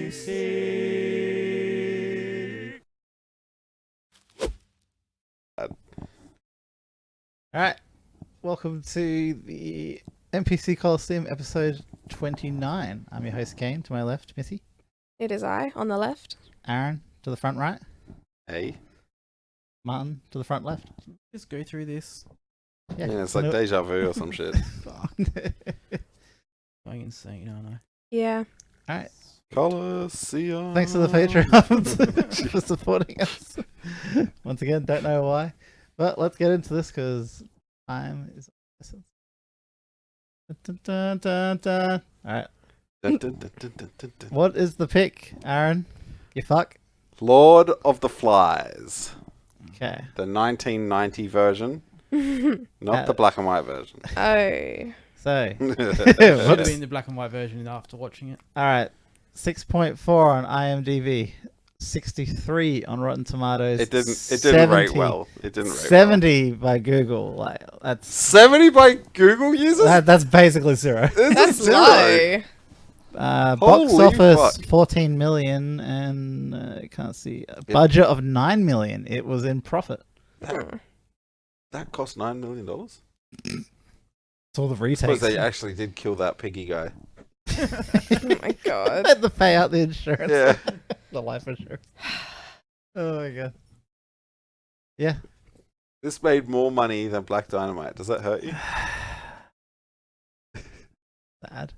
NPC. Alright, welcome to the NPC Colistseum episode 29. I'm your host Kane, to my left, Missy. It is I, on the left. Aaron, to the front right. Hey. Martin, to the front left. Just go through this. Yeah, it's like deja vu or some shit. Going insane, aren't I? Yeah. Alright, Colistseum. thanks to the Patreons for supporting us. Once again, don't know why. But let's get into this because time is of essence. Alright, what is the pick, Aaron? You fuck? Lord of the Flies. Okay. The 1990 version. Not the black and white version. Oh. So, Should have whoops. been the black and white version after watching it. Alright, 6.4 on IMDb, 63 on Rotten Tomatoes. It didn't rate well. It didn't rate 70 by Google. Like that's 70 by Google users? that's basically zero. That's Zero. low. Box Holy office fuck. 14 million and I can't see a budget of 9 million. It was in profit. That cost $9 million? It's all the I retakes. suppose they actually did kill that piggy guy. Oh my god. Had to pay out the insurance. Yeah. The life insurance. Oh my god. Yeah. This made more money than Black Dynamite. Does that hurt you? Sad.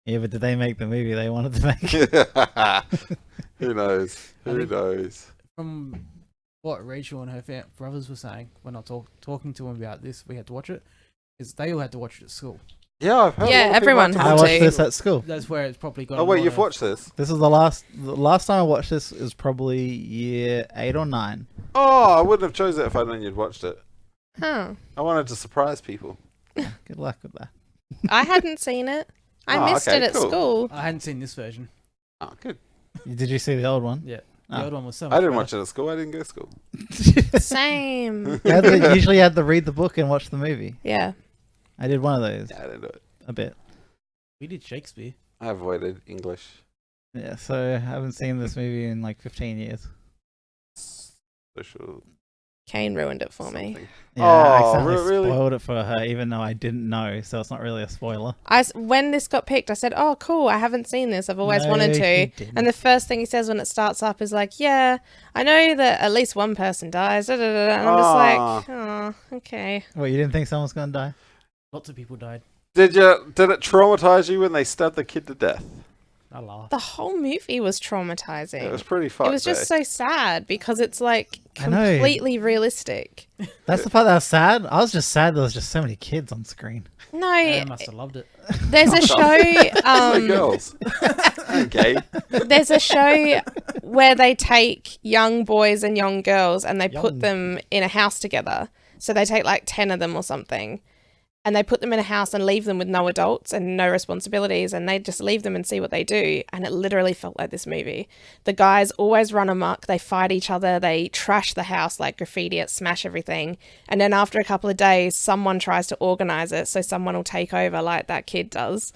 Yeah, but did they make the movie they wanted to make? Who knows? I Who think- knows? From what Rachel and her brothers were saying when I talking to them about this, we had to watch it, is they all had to watch it at school. Yeah, I've heard. Yeah, a lot of people everyone have I to had watch watched to. this at school. That's where it's probably got. Oh a wait, lot you've of- watched this? This is the last time I watched this is probably year 8 or 9. Oh, I wouldn't have chosen it if I'd known you'd watched it. Huh. I wanted to surprise people. Good luck with that. I hadn't seen it. I Oh, missed okay, it at cool. school. I hadn't seen this version. Oh, good. Did you see the old one? Yeah, Oh. the old one was so. I much didn't better. watch it at school. I didn't go to school. Same. Usually had to read the book and watch the movie. Yeah. I did one of those Yeah, I didn't do it. a bit. We did Shakespeare. I avoided English. Yeah, so I haven't seen this movie in like 15 years. Social. Kane ruined it for me. something. Yeah, I Oh, accidentally really? spoiled it for her, even though I didn't know, so it's not really a spoiler. When this got picked, I said, "Oh, cool! I haven't seen this. I've always No, wanted you to." didn't. And the first thing he says when it starts up is like, "Yeah, I know that at least one person dies." Da, da, da, da. And I'm just like, "Oh, okay." Wait, you didn't think someone was going to die? Lots of people died. Did it traumatize you when they stabbed the kid to death? I laughed. The whole movie was traumatizing. It was pretty fucked. It was just so sad because it's like I know. completely realistic. That's the part that was sad. I was just sad there was just so many kids on screen. No, I must have loved it. there's a show. Like girls. Okay. There's a show where they take young boys and young girls and they Young. put them in a house together. So they take like 10 of them or something. And they put them in a house and leave them with no adults and no responsibilities. And they just leave them and see what they do. And it literally felt like this movie. The guys always run amok. They fight each other. They trash the house, like graffiti it, smash everything. And then after a couple of days, someone tries to organize it. So someone will take over like that kid does.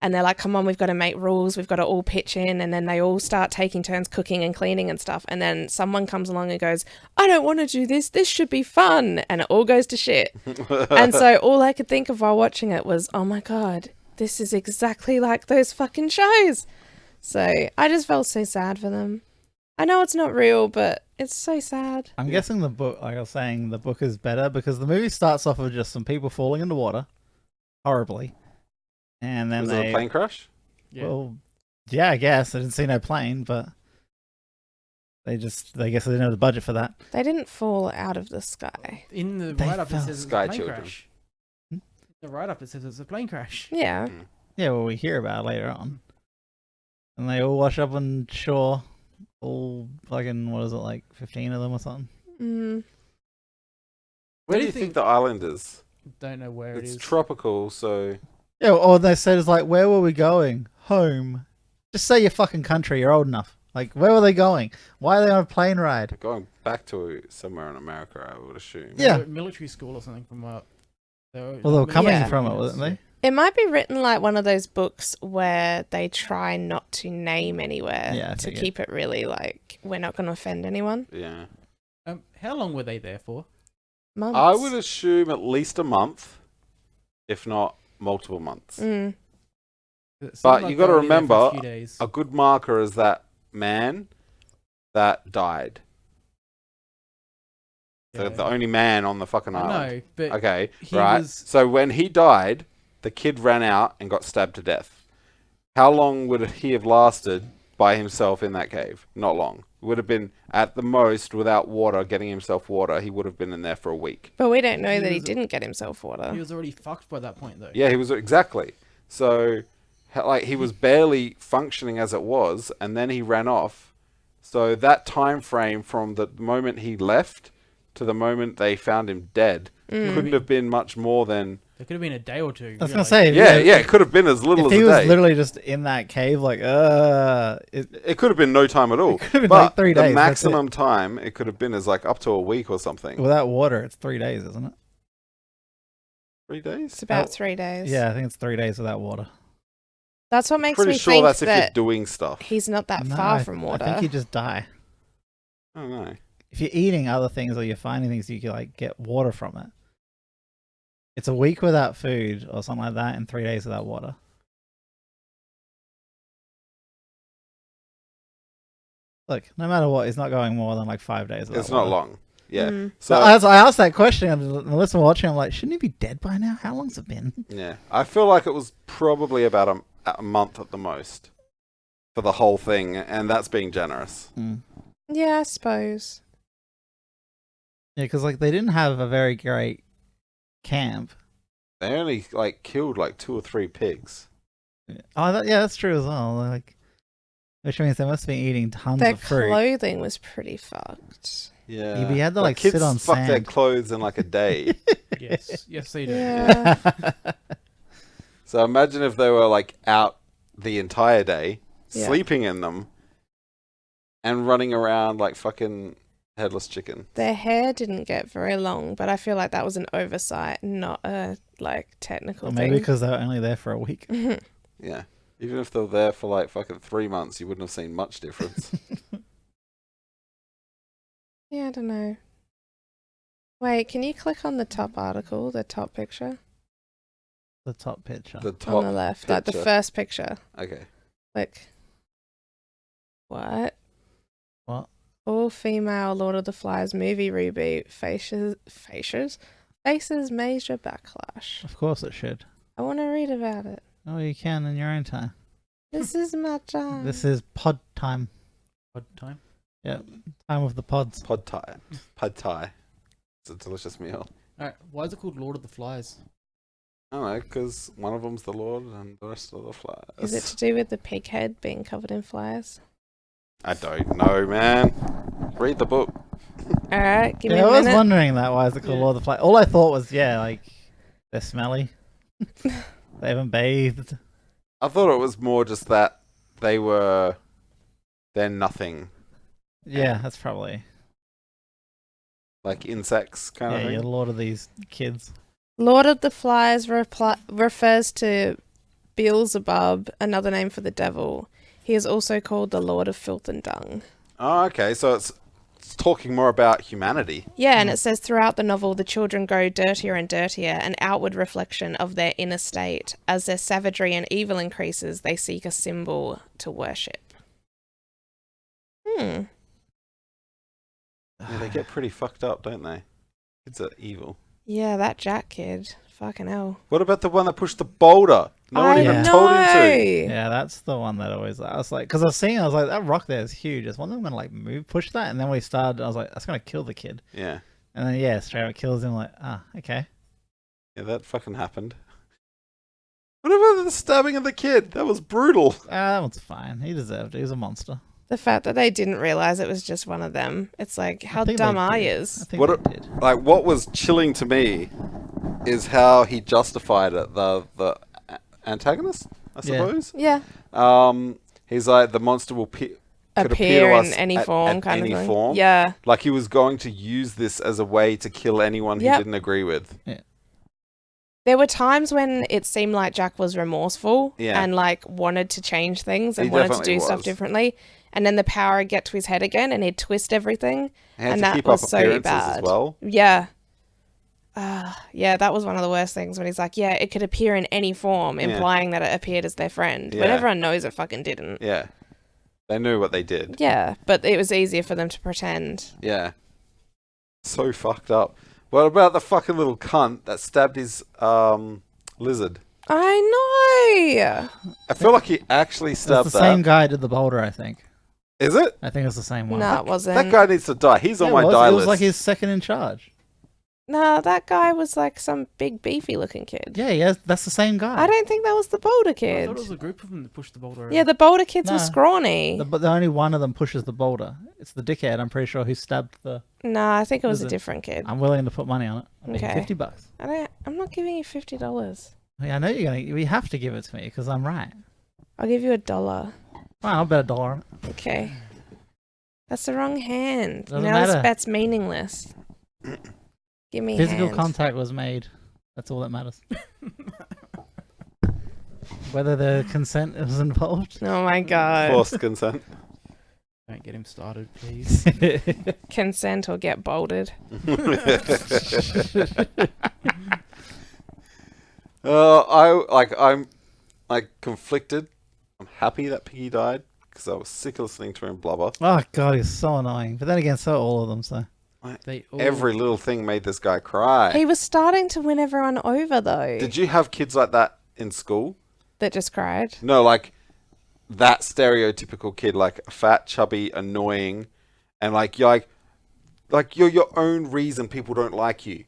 And they're like, come on, we've got to make rules. We've got to all pitch in. And then they all start taking turns cooking and cleaning and stuff. And then someone comes along and goes, I don't want to do this. This should be fun. And it all goes to shit. And so all I could think of while watching it was, oh my God, this is exactly like those fucking shows. So I just felt so sad for them. I know it's not real, but it's so sad. I'm guessing the book, like I was saying, the book is better because the movie starts off with just some people falling into water horribly. And then Was it a plane crash? Yeah. well, yeah, I guess. I didn't see no plane, but I guess they didn't have the budget for that. They didn't fall out of the sky. In the They write-up, it fell. says it's Sky a plane children. crash. Hmm? The write-up, it says it's a plane crash. Yeah. Yeah, well, we hear about it later on. And they all wash up on shore. All fucking, what is it, like 15 of them or something? Mm. Where do you think the island is? Don't know where it It's is. tropical, so Yeah, all they said is like, where were we going? Home. Just say your fucking country, you're old enough. Like, where were they going? Why are they on a plane ride? going back to somewhere in America, I would assume. Yeah. Military school or something from Well, they were coming Yeah. from it, wasn't they? It might be written like one of those books where they try not to name anywhere Yeah, I to figured. keep it really like we're not going to offend anyone. Yeah. How long were they there for? Months. I would assume at least a month, if not multiple months. Mm. It seemed But like you they got to were only there for remember, a few days. a good marker is that man that died. Yeah. The only man on the fucking I island. know, but Okay, he right. was- So when he died, the kid ran out and got stabbed to death. How long would he have lasted by himself in that cave? Not long. It would have been at the most without water, getting himself water. He would have been in there for a week. But we don't know He that he was- didn't get himself water. he was already fucked by that point, though. Yeah, he was exactly. So, like, he was barely functioning as it was, and then he ran off. So that time frame from the moment he left to the moment they found him dead couldn't have been much more than. It could have been a day or two. I was you gonna know, say, Yeah, it could have been as little if as he a was day. literally just in that cave, like, It could have been no time at all. could have been But like 3 the days, that's maximum time it could have been is like up to a week or something. without water, it's 3 days, isn't it? 3 days? It's about Oh, 3 days. Yeah, I think it's 3 days without water. That's what makes Pretty me sure think that's if you're that doing stuff. he's not that No, far from water. I think you just die. I don't know. If you're eating other things or you're finding things, you can like get water from it. It's a week without food or something like that, and 3 days without water. Look, no matter what, it's not going more than like 5 days without It's not water. long. Yeah. Mm. So So as I asked that question, and Melissa watching, I'm like, shouldn't he be dead by now? How long's it been? yeah, I feel like it was probably about a month at the most for the whole thing, and that's being generous. Yeah, I suppose. Yeah, because like they didn't have a very great camp. They only like killed like 2 or 3 pigs. Oh, yeah, that's true as well. Like, which means they must have been eating tons Their of fruit. clothing was pretty fucked. Yeah. You had to, But like, kids sit on fuck their sand. clothes in like a day. Yes, yes, they do. Yeah. So imagine if they were like out the entire day, Yeah. sleeping in them, and running around like fucking headless chicken. Their hair didn't get very long, but I feel like that was an oversight, not a like technical Or maybe thing. because they were only there for a week. Yeah. Even if they were there for like fucking 3 months, you wouldn't have seen much difference. Yeah, I don't know. Wait, can you click on the top article, the top picture? The top picture. The On top. the left, like the picture. first picture. Okay. Click. What? What? All female Lord of the Flies movie reboot faces major backlash. Of course it should. I want to read about it. Oh, you can in your own time. This is my time. This is pod time. What time? Yeah, time of the pods. Pad Thai. Pad Thai. It's a delicious meal. Alright, why is it called Lord of the Flies? I don't know, because one of them's the Lord and the rest are the flies. Is it to do with the pig head being covered in flies? I don't know, man. Read the book. All right, give me Yeah, a I was minute. wondering that. Why is it called Yeah. Lord of the Fly? All I thought was, yeah, like they're smelly. They haven't bathed. I thought it was more just that they're nothing. Yeah, that's probably. Like insects kind Yeah, of you're thing. the Lord of these kids. Lord of the Flies refers to Beelzebub, another name for the devil. He is also called the Lord of Filth and Dung. Oh, okay. So it's talking more about humanity. Yeah, and it says throughout the novel, the children grow dirtier and dirtier, an outward reflection of their inner state. As their savagery and evil increases, they seek a symbol to worship. Yeah, they get pretty fucked up, don't they? Kids are evil. Yeah, that Jack kid. Fucking hell. What about the one that pushed the boulder? No one I even know. told him to. Yeah, that's the one that always. I was like, because I was seeing, I was like, that rock there is huge. Is one of them gonna like move, push that? And then we started. I was like, that's gonna kill the kid. Yeah. And then yeah, straight up kills him. Like, okay. Yeah, that fucking happened. What about the stabbing of the kid? That was brutal. That one's fine. He deserved it. He was a monster. The fact that they didn't realize it was just one of them. It's like, how think dumb they are did. yous? I think What they did. Like, what was chilling to me is how he justified it. The antagonist, I Yeah. suppose. Yeah. He's like, the monster will could Appear to in us any at form, kind any of thing. form. Yeah. Like he was going to use this as a way to kill anyone he Yep. didn't agree with. There were times when it seemed like Jack was remorseful Yeah. and like wanted to change things and He wanted to definitely do stuff was. differently. And then the power would get to his head again and he'd twist everything. He had And to that keep was up so appearances bad. as well. Yeah. Yeah, that was one of the worst things when he's like, yeah, it could appear in any form, Yeah. implying that it appeared as their friend. When Yeah. everyone knows it fucking didn't. Yeah. They knew what they did. Yeah, but it was easier for them to pretend. Yeah. So fucked up. What about the fucking little cunt that stabbed his lizard? I know. I feel like he actually It's stabbed the that. same guy who did the boulder, I think. Is it? I think it's the same one. No, it wasn't. That guy needs to die. He's on Yeah, my it was. die It list. was like his second in charge. No, that guy was like some big beefy looking kid. Yeah, that's the same guy. I don't think that was the boulder I kid. thought it was a group of them that pushed the boulder over. Yeah, the boulder kids were No. scrawny. But the only one of them pushes the boulder. It's the dickhead, I'm pretty sure, who stabbed the... No, I think it was a Lizard. different kid. I'm willing to put money on it. I mean, Okay. $50. I'm not giving you $50. Yeah, I know you're gonna... You have to give it to me, because I'm right. I'll give you $1. Fine, I'll bet $1 on it. Okay. That's the wrong hand. Doesn't Now this matter. bet's meaningless. Give me a Physical hand. contact was made. That's all that matters. Whether the consent was involved. Oh my god. Forced consent. Don't get him started, please. Consent or get bolted. I'm like conflicted. I'm happy that Piggy died because I was sick of listening to him blubber. Oh god, he's so annoying. But then again, so are all of them. So They all, Every little thing made this guy cry. He was starting to win everyone over though. Did you have kids like that in school? That just cried. No, like that stereotypical kid, like fat, chubby, annoying, and like you're you're your own reason people don't like you.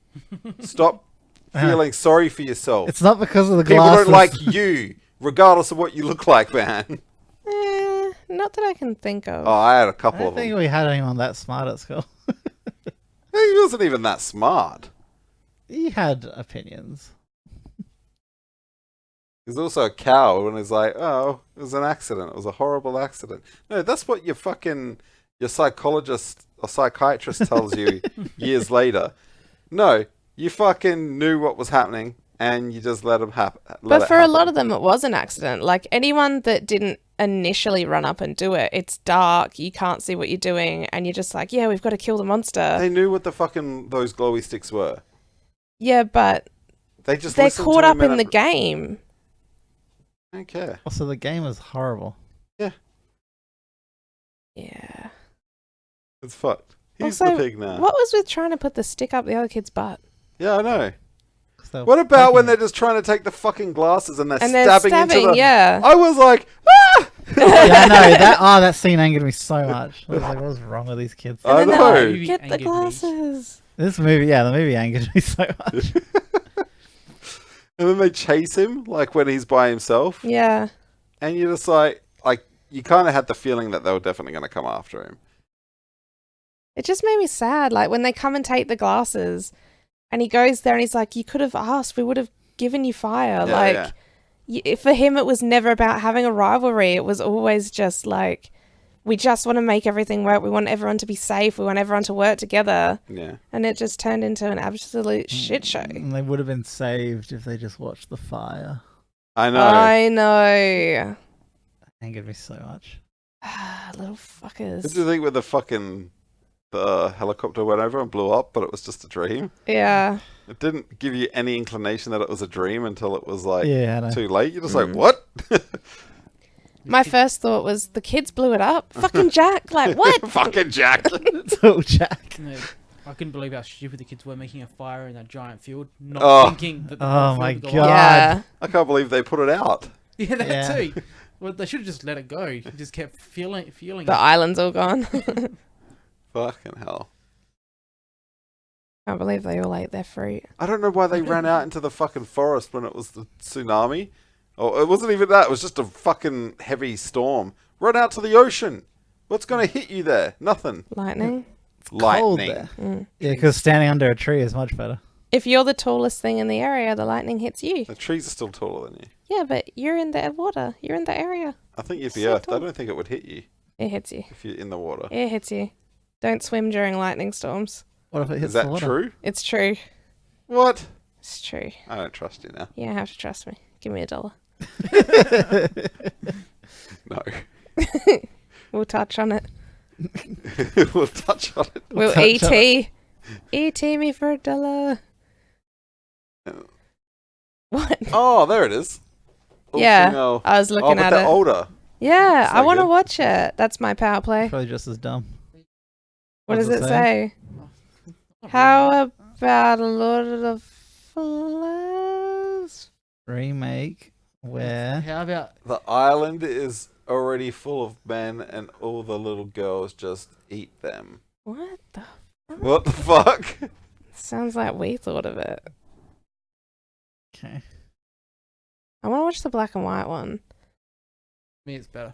Stop feeling sorry for yourself. it's not because of the People glasses. don't like you, regardless of what you look like, man. Not that I can think of. Oh, I had a I couple don't of them. think we had anyone that smart at school. He wasn't even that smart. He had opinions. He's also a coward and he's like, oh, it was an accident. It was a horrible accident. No, that's what your psychologist or psychiatrist tells you years later. No, you fucking knew what was happening and you just let him happen. But for a lot of them, it was an accident. Like anyone that didn't initially run up and do it, it's dark, you can't see what you're doing, and you're just like, yeah, we've got to kill the monster. They knew what the fucking those glowy sticks were. Yeah, but They just they're listened caught to up him in the and- game. I don't care. Also, the game is horrible. Yeah. It's fucked. He's Also, the pig now. What was with trying to put the stick up the other kid's butt? Yeah, I know. 'Cause they're What about when poking they're just trying to take the fucking glasses and they're And they're stabbing stabbing, into the... yeah. I was like, ah! it. Yeah, I know. That scene angered me so much. I was like, what's wrong with these kids? I And then know. they're like, Movie get the angered me. glasses. This movie, yeah, the movie angered me so much. And then they chase him, like when he's by himself. Yeah. And you're just like you kind of had the feeling that they were definitely going to come after him. It just made me sad. Like when they come and take the glasses and he goes there and he's like, you could have asked, we would have given you fire. Yeah, like for him, it was never about having a rivalry. It was always just like, we just want to make everything work. We want everyone to be safe. We want everyone to work together. Yeah. And it just turned into an absolute shit show. And they would have been saved if they just watched the fire. I know. I know. Angered me so much. Little What do you fuckers. think when the helicopter went over and blew up, but it was just a dream? Yeah. It didn't give you any inclination that it was a dream until it was like Yeah, I know. too late. You're just like, what? My first thought was the kids blew it up. Fucking Jack. Like, what? Fucking Jack. Oh, Jack. No, I couldn't believe how stupid the kids were making a fire in that giant field, not Oh. thinking that the Oh whole my field would God. go up. Yeah. I can't believe they put it out. Yeah, that Yeah. too. Well, they should have just let it go. Just kept feeling The it. island's all gone. Fucking hell. Can't believe they all ate their fruit. I don't know why they ran out into the fucking forest when it was the tsunami. Oh, it wasn't even that. It was just a fucking heavy storm. Run out to the ocean. What's going to hit you there? Nothing. Lightning. Cold Lightning. there. Mm. Yeah, because standing under a tree is much better. If you're the tallest thing in the area, the lightning hits you. The trees are still taller than you. Yeah, but you're in the water. You're in the area. I think you'd be So earthed. I tall. don't think it would hit you It hits you. if you're in the water. It hits you. Don't swim during lightning storms. What if it hits Is the that water? true? It's true. What? It's true. I don't trust you now. You don't have to trust me. Give me $1. No. We'll touch on it. We'll touch on it. We'll touch on ET. ET me for $1. What? Oh, there it is. Yeah, Female. I was looking but at they're it. older. Yeah, That's I not want to good. watch it. That's my power play. Probably just as dumb. What What's does it it say? How about a Lord of the Flies? Remake where How about The island is already full of men, and all the little girls just eat them. What the? What the fuck? Sounds like we thought of it. okay. I want to watch the black and white one. me? It's better.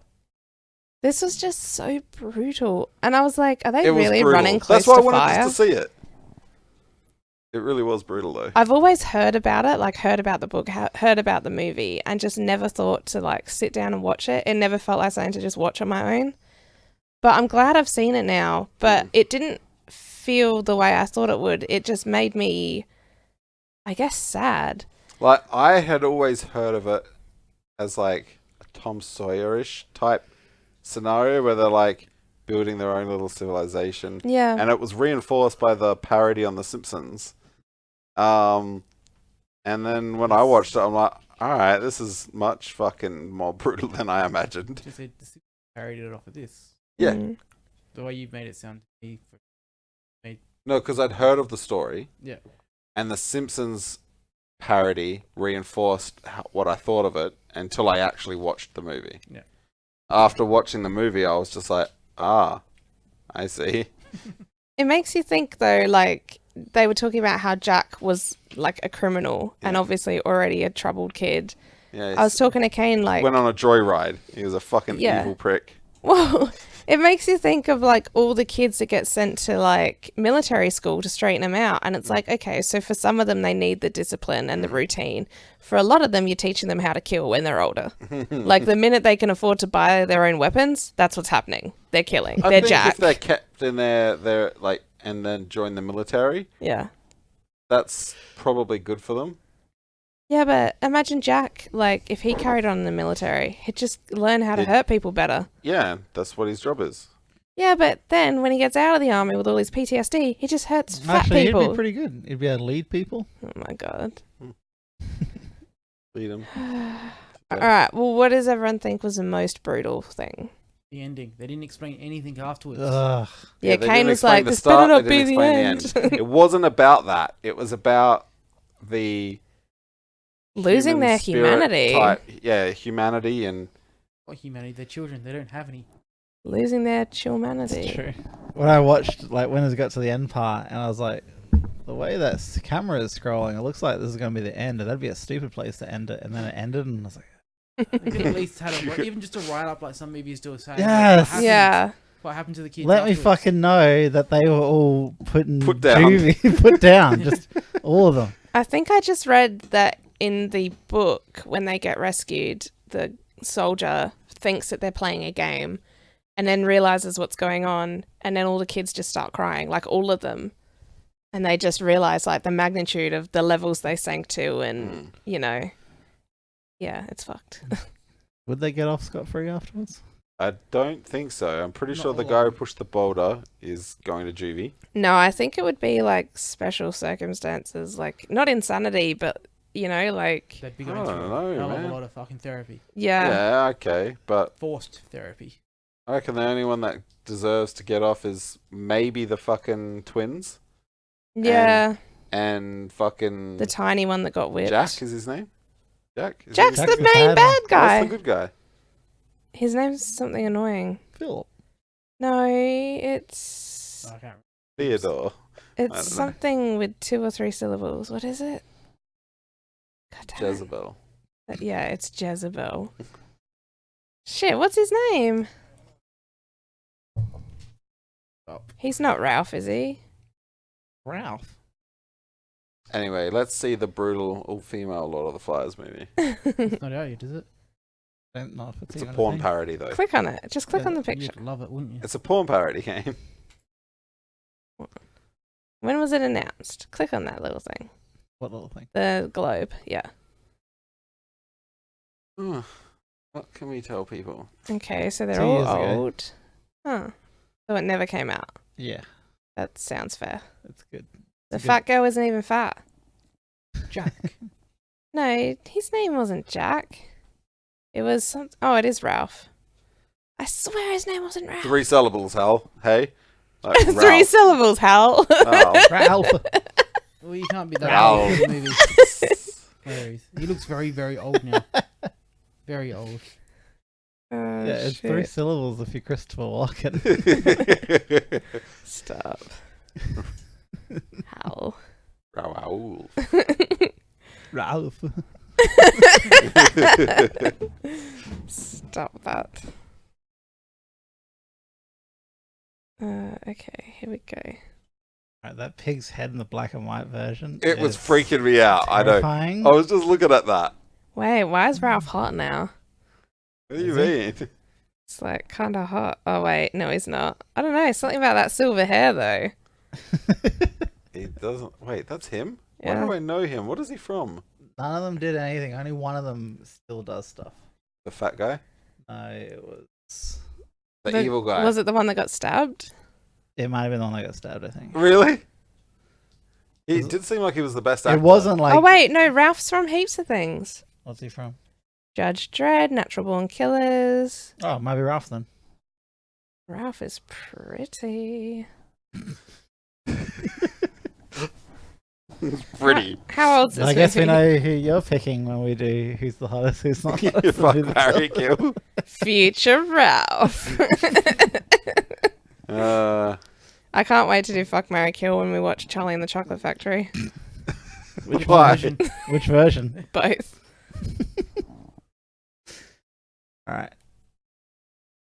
This was just so brutal, and I was like, "Are they It was really brutal. running close That's why I to wanted fire?" us to see it. It really was brutal, though. I've always heard about it, like heard about the book, heard about the movie, and just never thought to like sit down and watch it. It never felt like something to just watch on my own. But I'm glad I've seen it now. But it didn't feel the way I thought it would. It just made me, I guess, sad. Like, I had always heard of it as like a Tom Sawyer-ish type scenario where they're like building their own little civilization. Yeah. And it was reinforced by the parody on The Simpsons. And then when I watched it, I'm like, alright, this is much fucking more brutal than I imagined. Just said the parodied it off of this. Yeah. Mm. The way you made it sound to me. No, because I'd heard of the story. Yeah. And The Simpsons parody reinforced what I thought of it until I actually watched the movie. Yeah. After watching the movie, I was just like, I see. It makes you think, though, like, they were talking about how Jack was, like, a criminal and Yeah. obviously already a troubled kid. Yeah, I was talking to Kane, like... went on a joyride. He was a fucking Yeah. evil prick. Well, it makes you think of, like, all the kids that get sent to, like, military school to straighten them out. And it's like, okay, so for some of them, they need the discipline and the routine. For a lot of them, you're teaching them how to kill when they're older. Like, the minute they can afford to buy their own weapons, that's what's happening. They're killing. I They're think Jack. if they're kept in their like, and then join the military, Yeah. that's probably good for them. Yeah, but imagine Jack, like, if he carried on in the military, he'd just learn how to He'd- hurt people better. Yeah, that's what his job is. Yeah, but then when he gets out of the army with all his PTSD, he just hurts fat Actually, people. he'd be pretty good. He'd be able to lead people. Oh my god. Lead him. Alright, well, what does everyone think was the most brutal thing? The ending. They didn't explain anything afterwards. Ugh. Yeah, they Kane didn't was explain like, the this start, better not they be didn't the explain end. It wasn't about that. It was about the Losing human their spirit humanity. type. Yeah, humanity and What humanity? They're children. They don't have any. Losing their humanity. It's true. When I watched, like, when it got to the end part, and I was like, the way that camera is scrolling, it looks like this is going to be the end. And that'd be a stupid place to end it. And then it ended, and I was like, They could at least had even just a write up like some movies do, saying Yes. what happened, Yeah. what happened to the kids. let me afterwards. fucking know that they were all put down. put down, just all of them. I think I just read that in the book, when they get rescued, the soldier thinks that they're playing a game and then realizes what's going on, and then all the kids just start crying, like all of them. And they just realize, like, the magnitude of the levels they sank to, and, you know, yeah, it's fucked. Would they get off scot-free afterwards? I don't think so. I'm pretty Not sure the a guy who lot. pushed the boulder is going to juvie. No, I think it would be, like, special circumstances, like, not insanity, but, you know, like, They'd be I going don't through know, a hell of man. a lot of fucking therapy. yeah. Yeah, okay, but Forced therapy. I reckon the only one that deserves to get off is maybe the fucking twins Yeah. and fucking The tiny one that got whipped. Jack is his name. Jack. Is Jack's he- Jack's the the main bad bad one. guy. What's the good guy? His name's something annoying. Philip. No, it's Oh, I can't Theodore. it's don't know. something with 2 or 3 syllables. What is it? God damn it. Jezebel. Yeah, it's Jezebel. Shit, what's his name? Oh. He's not Ralph, is he? Ralph. Anyway, let's see the brutal all-female Lord of the Flies movie. It's not out yet, is it? I don't know if it's It's a even porn thing. parody, though. Click on it. Just click Yeah, on the picture. You'd love it, wouldn't you? It's a porn parody game. When was it announced? Click on that little thing. What little thing? The globe, yeah. Oh, what can we tell people? Okay, so they're 2 all years ago. old. Huh. So it never came out. Yeah, That sounds fair. that's good. The It's good. fat girl isn't even fat. Jack. No, his name wasn't Jack. It was some. Oh, it is Ralph. I swear his name wasn't Ralph. 3 syllables, Hal. Hey? Like 3 Ralph. syllables, Hal. Oh. Ralph. Well, you can't be that Ralph. old in the movie. Hilarious. He looks very, very old now. Very old. Oh, Yeah, it's shit. 3 syllables if you're Christopher Walken. Stop. Hal. Raoul. Ralph. Stop that. Okay, here we go. Right, that pig's head in the black and white version. It was is freaking me out. I know. terrifying. I was just looking at that. Wait, why is Ralph hot now? What do you Is mean? It's like kind of hot. Oh wait, no, he's not. I don't know. Something about that silver hair though. He doesn't. Wait, that's him? Yeah. Why do I know him? What is he from? None of them did anything. Only one of them still does stuff. The fat guy? No, it was. The evil guy? Was it the one that got stabbed? It might have been the one that got stabbed. I think. Really? He Was it- did seem like he was the best actor. It wasn't like. Oh wait, no, Ralph's from heaps of things. What's he from? Judge Dredd, Natural Born Killers. Oh, it might be Ralph then. Ralph is pretty. It's pretty. How old's this I guess we movie? know who you're picking when we do who's the hottest, who's not You hottest. fuck, and who's marry, the kill. Future Ralph. I can't wait to do Fuck, Marry, Kill when we watch Charlie and the Chocolate Factory. Which Why? version? Which version? Both. All right.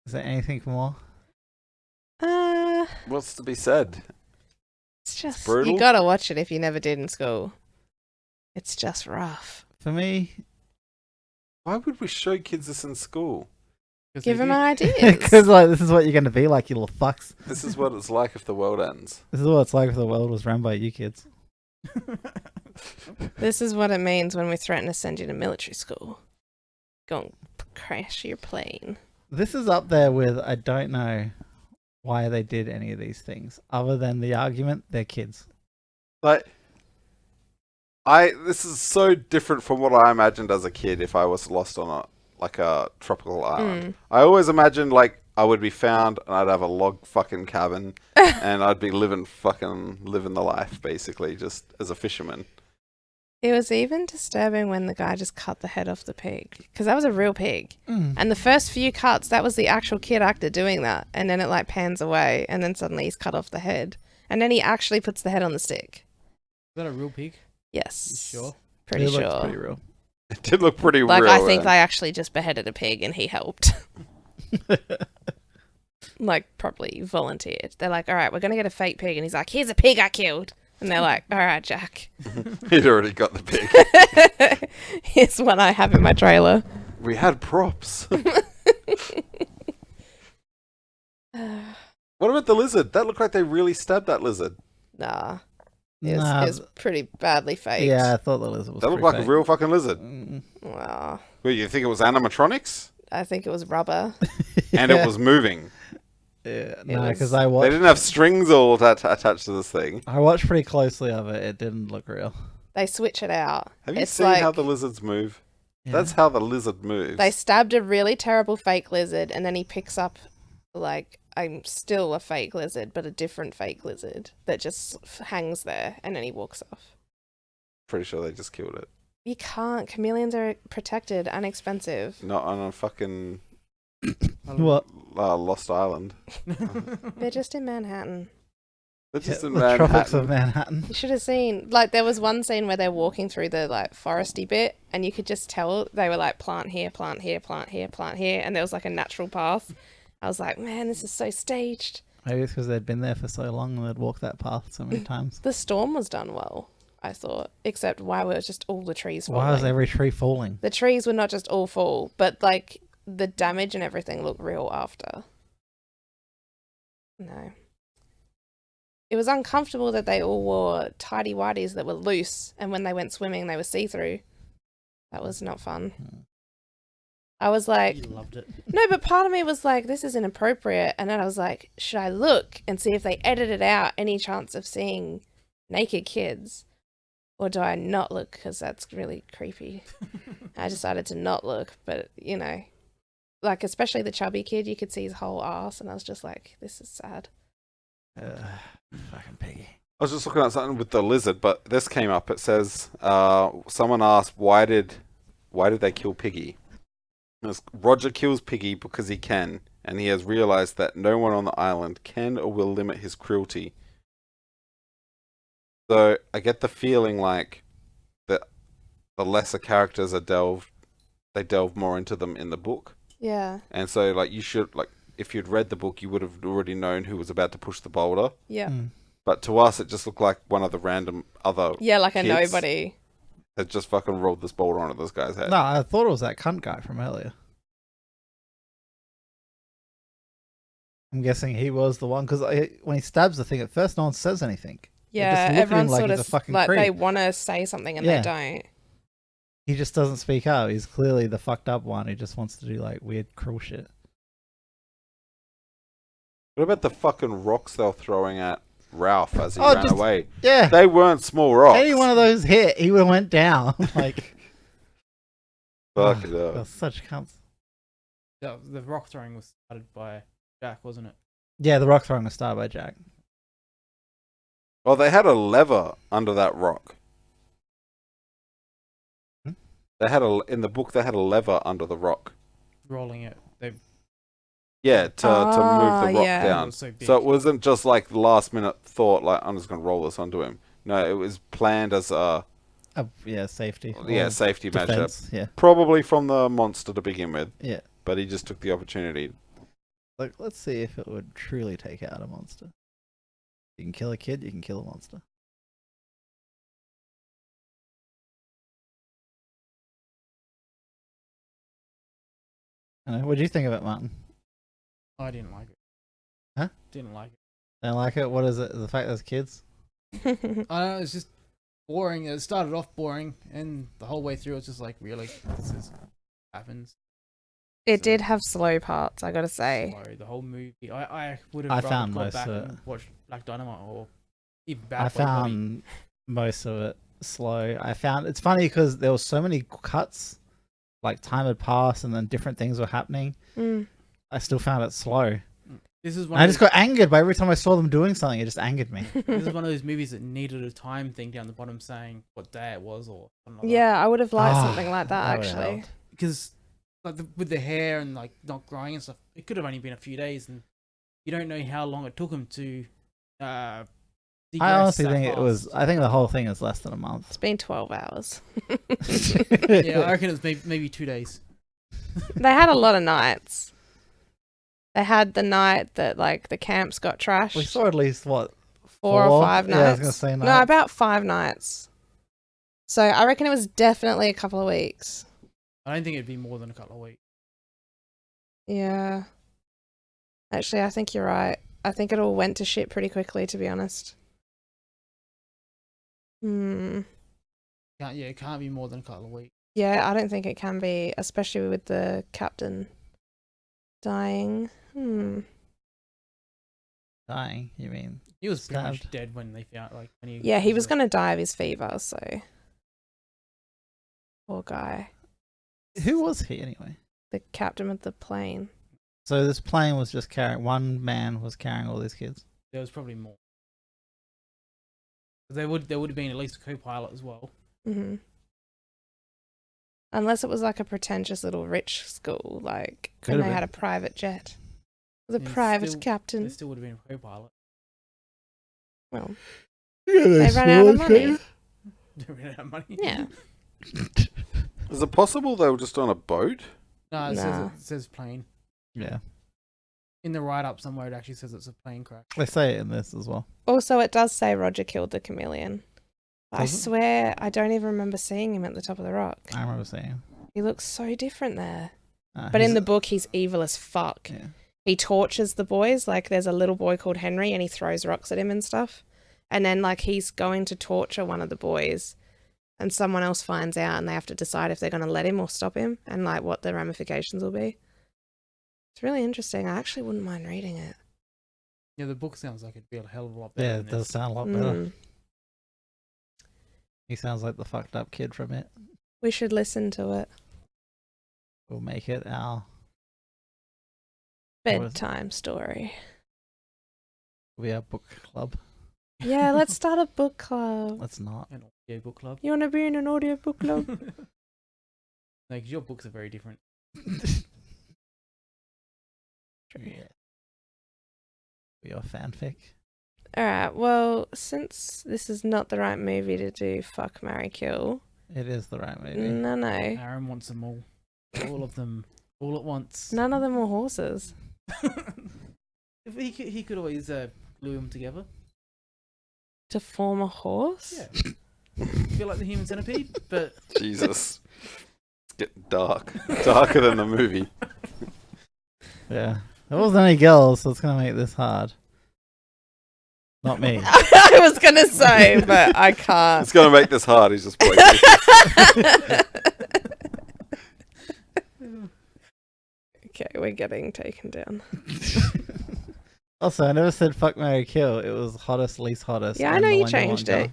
Is there anything more? What's to be said? It's just brutal. you gotta watch it if you never did in school. It's just rough. For me, Why would we show kids this in school? Give them ideas. because like this is what you're going to be like, you little fucks. This is what it's like if the world ends. This is what it's like if the world was run by you kids. This is what it means when we threaten to send you to military school. Go and crash your plane. This is up there with I don't know why they did any of these things, other than the argument they're kids. Like, this is so different from what I imagined as a kid if I was lost on a tropical island. I always imagined like I would be found and I'd have a log fucking cabin and I'd be living the life basically just as a fisherman. It was even disturbing when the guy just cut the head off the pig. Because that was a real pig. Mm. And the first few cuts, that was the actual kid actor doing that. And then it like pans away. And then suddenly he's cut off the head. And then he actually puts the head on the stick. Is that a real pig? Yes. You sure? Pretty It looked sure. pretty real. It did look pretty Like, real. I think man. they actually just beheaded a pig and he helped. Like, probably volunteered. They're like, all right, we're going to get a fake pig. And he's like, here's a pig I killed. And they're like, all right, Jack. He'd already got the pig. Here's one I have in my trailer. We had props. What about the lizard? That looked like they really stabbed that lizard. Nah. Nah, It was pretty badly faked. yeah, I thought the lizard was That looked pretty like a fake. real fucking lizard. Mm. Wow. Well, you think it was animatronics? I think it was rubber. And it was moving. Yeah, It no, was- because I They watched. didn't have strings all attached to this thing. I watched pretty closely of it. It didn't look real. They switch it out. Have you It's seen like how the lizards move? Yeah. That's how the lizard moves. they stabbed a really terrible fake lizard and then he picks up like I'm still a fake lizard but a different fake lizard that just hangs there and then he walks off. Pretty sure they just killed it. You can't. Chameleons are protected and expensive. Not on a fucking What? Lost Island. They're just in Manhattan. They're just in the tropics of Manhattan. Manhattan. You should have seen, like, there was one scene where they're walking through the, like, foresty bit, and you could just tell they were, like, plant here, plant here, plant here, plant here, and there was, like, a natural path. I was like, man, this is so staged. Maybe it's because they'd been there for so long and they'd walked that path so many times. The storm was done well, I thought, except why were just all the trees falling? Why was every tree falling? The trees would not just all fall, but, like, the damage and everything looked real after. No. it was uncomfortable that they all wore tidy whities that were loose, and when they went swimming, they were see-through. That was not fun. I was like, You loved it. no, but part of me was like, this is inappropriate. And then I was like, should I look and see if they edited out any chance of seeing naked kids? Or do I not look? Because that's really creepy. I decided to not look. But, you know, like, especially the chubby kid, you could see his whole ass. And I was just like, this is sad. Fucking piggy. I was just looking at something with the lizard, but this came up. It says, someone asked, why did they kill Piggy? Roger kills Piggy because he can, and he has realized that no one on the island can or will limit his cruelty. So I get the feeling like that the lesser characters are delve more into them in the book. Yeah. And so like you should, like, if you'd read the book, you would have already known who was about to push the boulder. Yeah. But to us, it just looked like one of the random other Yeah, like a kids nobody. had just fucking rolled this boulder onto this guy's head. No, I thought it was that cunt guy from earlier. I'm guessing he was the one because when he stabs the thing at first, no one says anything. They just Yeah, look at him everyone's like sort he's of a fucking like creep. they want to say something and Yeah. they don't. He just doesn't speak up. He's clearly the fucked up one who just wants to do like weird cruel shit. What about the fucking rocks they were throwing at Ralph as he Oh, ran just- away? Yeah. They weren't small rocks. Any one of those hit, he would have went down. Like, Fuck it up. they're such cunts. The rock throwing was started by Jack, wasn't it? Yeah, the rock throwing was started by Jack. Well, they had a lever under that rock. Hmm? In the book they had a lever under the rock. Rolling it. They Yeah, to move the rock yeah. It down. was so big. So it wasn't just like the last minute thought, like I'm just gonna roll this onto him. No, it was planned as a Yeah, safety. Or safety measure. defense. Yeah, Probably from the monster to begin with, yeah. but he just took the opportunity. Like, let's see if it would truly take out a monster. You can kill a kid, you can kill a monster. I know. What do you think of it, Martin? I didn't like it. Huh? Didn't like it. Don't like it? What is it? The fact there's kids? I don't know, it's just boring. It started off boring, and the whole way through, it's just like, really, this is happens. It did have slow parts, I gotta say. Slow, the whole movie. I would have I rather found gone most back of it. and watched Black Dynamite or even Bad I Boy Bobby. found most of it slow. I found it's funny because there were so many cuts, like time had passed and then different things were happening. Mm. I still found it slow. This is And one. I Of just those, got angered by every time I saw them doing something. It just angered me. this is one of those movies that needed a time thing down the bottom saying what day it was or something like Yeah, I would have liked Ah, something like that, would've actually. helped. because like with the hair and like not growing and stuff, it could have only been a few days, and you don't know how long it took him to. I degress honestly that think it was. fast. I think the whole thing is less than a month. It's been 12 hours. Yeah, I reckon it's maybe 2 days. They had a lot of nights. They had the night that, like, the camps got trashed. We saw at least what 4 or 5 nights. Yeah, I was gonna say No, nights. about 5 nights. So I reckon it was definitely a couple of weeks. I don't think it'd be more than a couple of weeks. Yeah. Actually, I think you're right. I think it all went to shit pretty quickly, to be honest. It can't be more than a couple of weeks. Yeah, I don't think it can be, especially with the captain dying. Dying? You mean? He was pretty much Stabbed. dead when they found when he. Yeah, he was going to die of his fever, so. Poor guy. Who was he anyway? The captain of the plane. So this plane was just carrying. One man was carrying all these kids. There was probably more. There would have been at least a co-pilot as well. hmm Unless it was like a pretentious little rich school, like, Could and have they had been. a private jet. The Yeah, private still- captain. There still would have been a co-pilot. Well, Yeah, they ran out of money. They ran out of money. Yeah. Is it possible they were just on a boat? No, it Nah. says plane. Yeah, In the write-up somewhere, it actually says it's a plane crash. they say it in this as well. Also, it does say Roger killed the chameleon. I Does it? swear I don't even remember seeing him at the top of the rock. I remember seeing him. He looks so different there. Uh, But in he's- the book, he's evil as fuck. yeah. he tortures the boys. Like there's a little boy called Henry and he throws rocks at him and stuff. And then like he's going to torture one of the boys and someone else finds out and they have to decide if they're going to let him or stop him and like what the ramifications will be. It's really interesting. I actually wouldn't mind reading it. Yeah, the book sounds like it'd be a hell of a lot better. Yeah, than it does this. sound a lot better. Mm. He sounds like the fucked up kid from it. We should listen to it. We'll make it our... What is it? Bedtime story. We our book club. Yeah, let's start a book club. Let's not. An audio book club. You want to be in an audio book club? No, 'cause your books are very different. Yeah. We are fanfic. Alright, well, since this is not the right movie to do Fuck, Marry, Kill. It is the right movie. No. Aaron wants them all. All of them. All at once. None of them were horses. If he could always glue them together. To form a horse? Yeah. Feel like the human centipede, but Jesus. It's getting dark. Darker than the movie. Yeah. There wasn't any girls, so it's going to make this hard. Not me. I was going to say, but I can't. It's going to make this hard. He's just waiting. Okay, we're getting taken down. Also, I never said fuck, marry, kill. It was hottest, least hottest. Yeah, I and know the you one changed want it.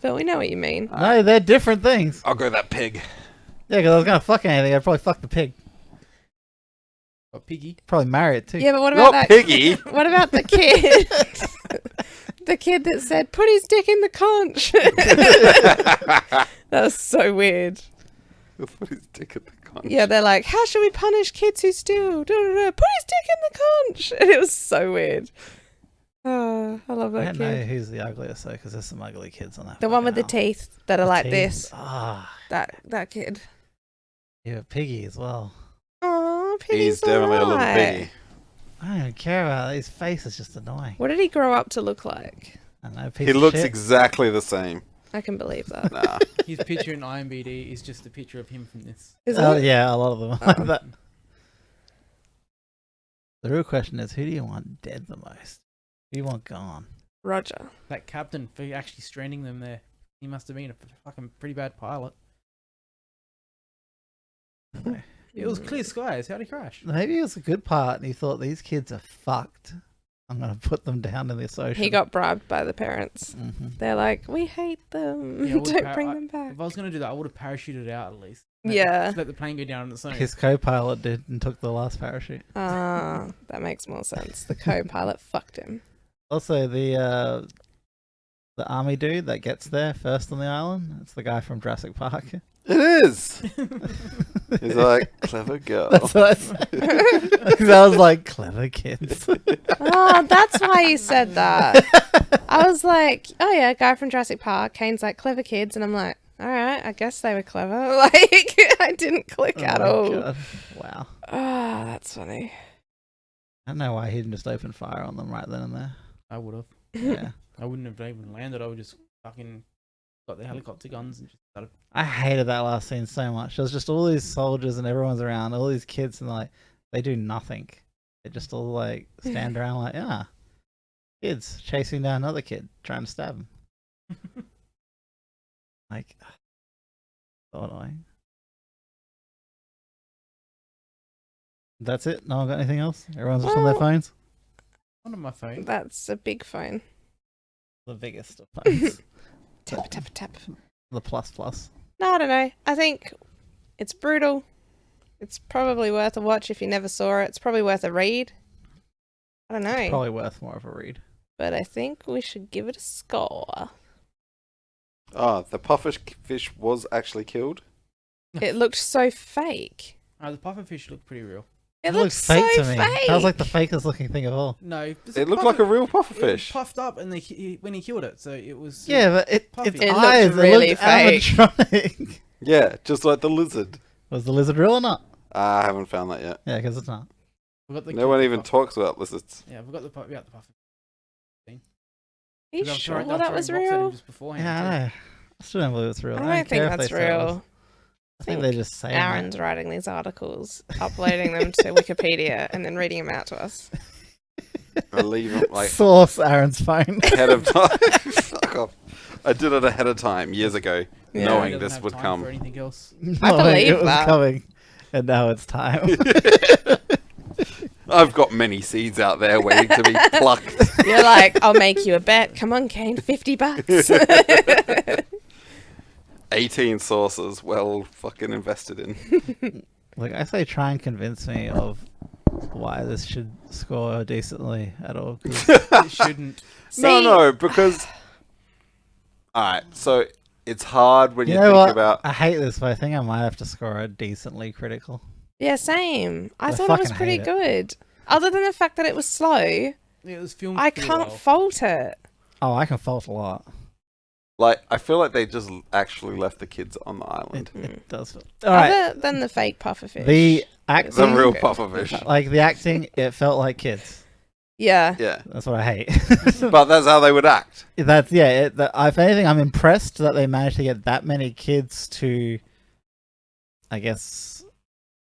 But we know what you mean. go. No, they're different things. I'll go that pig. Yeah, because I was going to fuck anything. I'd probably fuck the pig. a piggy. Probably marry it too. Yeah, but what about Not that? piggy. What about the kid? The kid that said, "Put his dick in the conch." That was so weird. Put his dick in the conch. Yeah, they're like, "How should we punish kids who steal?" Da, da, da. Put his dick in the conch, and it was so weird. Oh, I love I that don't know kid. who's the ugliest though, because there's some ugly kids on that. The one with the fucking teeth that are album. like Teeth. this. Ah, That kid. yeah, Piggy as well. Oh, He's definitely a little piggy. I don't even care about it. His face is just annoying. What did he grow up to look like? I don't know. Piece He of looks shit. exactly the same. I can believe that. Nah. His picture in IMDb is just a picture of him from this. Is Oh it? yeah, a lot of them are Oh. like that. The real question is, who do you want dead the most? Who do you want gone? Roger. That captain for actually stranding them there. He must have been a fucking pretty bad pilot. It was clear skies. How'd he crash? Maybe it was a good part, and he thought these kids are fucked. I'm gonna put them down in this ocean. He got bribed by the parents. hmm They're like, "We hate them. Yeah, I would Don't bring them back." If I was going to do that, I would have parachuted out at least. Yeah. Let the plane go down on its own. His co-pilot did and took the last parachute. Ah, that makes more sense. The co-pilot fucked him. Also, the army dude that gets there first on the island, it's the guy from Jurassic Park. It is. He's like, clever girl. That's what I said. Because I was like, clever kids. Oh, that's why you said that. I was like, "Oh yeah, guy from Jurassic Park." Kane's like, "Clever kids," and I'm like, "All right, I guess they were clever." Like, I didn't click Oh at my all. God. Wow. Ah, that's funny. I don't know why he didn't just open fire on them right then and there. I would have. Yeah. I wouldn't have even landed. I would just fucking got the helicopter guns and just started. I hated that last scene so much. There's just all these soldiers and everyone's around, all these kids, and like they do nothing. They just all like stand around like, ah, kids chasing down another kid trying to stab him. Like, so annoying. That's it. No one got anything else. Everyone's just on their Well- phones. One on my phone. That's a big phone. The biggest of phones. Tap, tap, tap. The plus plus. No, I don't know. I think it's brutal. It's probably worth a watch if you never saw it. It's probably worth a read. I don't know. Probably worth more of a read. But I think we should give it a score. Oh, the pufferfish fish was actually killed. It looked so fake. The pufferfish looked pretty real. It looks looked fake so to me. fake. That was like the fakest looking thing of all. No, It looked like a real It was pufferfish. puffed up, and when he killed it, so it was. Yeah, but Puffy. its It looked eyes really looked fake. animatronic. Yeah, just like the lizard. Was the lizard real or not? I haven't found that yet. Yeah, because it's not. Forgot the No one the even puff- talks about lizards. Yeah, I forgot about the puffer. Are you They were sure throwing- they were that was throwing rocks at him real? just beforehand, Yeah, too. I know. I still don't believe it's real. I don't don't think care if that's they say it was. real. I think they just say Aaron's writing these articles, uploading them to Wikipedia, and then reading them out to us. I leave them like source Aaron's phone. ahead of time. Fuck off. I did it ahead of time years ago, Yeah. knowing He doesn't this have would time come. for anything else. I believe it was that. coming, and now it's time. I've got many seeds out there waiting to be plucked. You're like, I'll make you a bet. Come on, Kane, $50. 18 sources, well fucking invested in. Like I say, try and convince me of why this should score decently at all. 'Cause It shouldn't. No, because... Alright, so it's hard when you, you know think what? about... I hate this, but I think I might have to score a decently critical. Yeah, same. I I thought it was fucking pretty hate it. good. Other than the fact that it was slow, It was filmed I pretty can't well. fault it. Oh, I can fault a lot. Like, I feel like they just actually left the kids on the island. It does. All right. Other than the fake pufferfish. The It's a acting, real pufferfish. like the acting, it felt like kids. Yeah. Yeah. That's what I hate. But that's how they would act. That's yeah. If anything, I'm impressed that they managed to get that many kids to, I guess,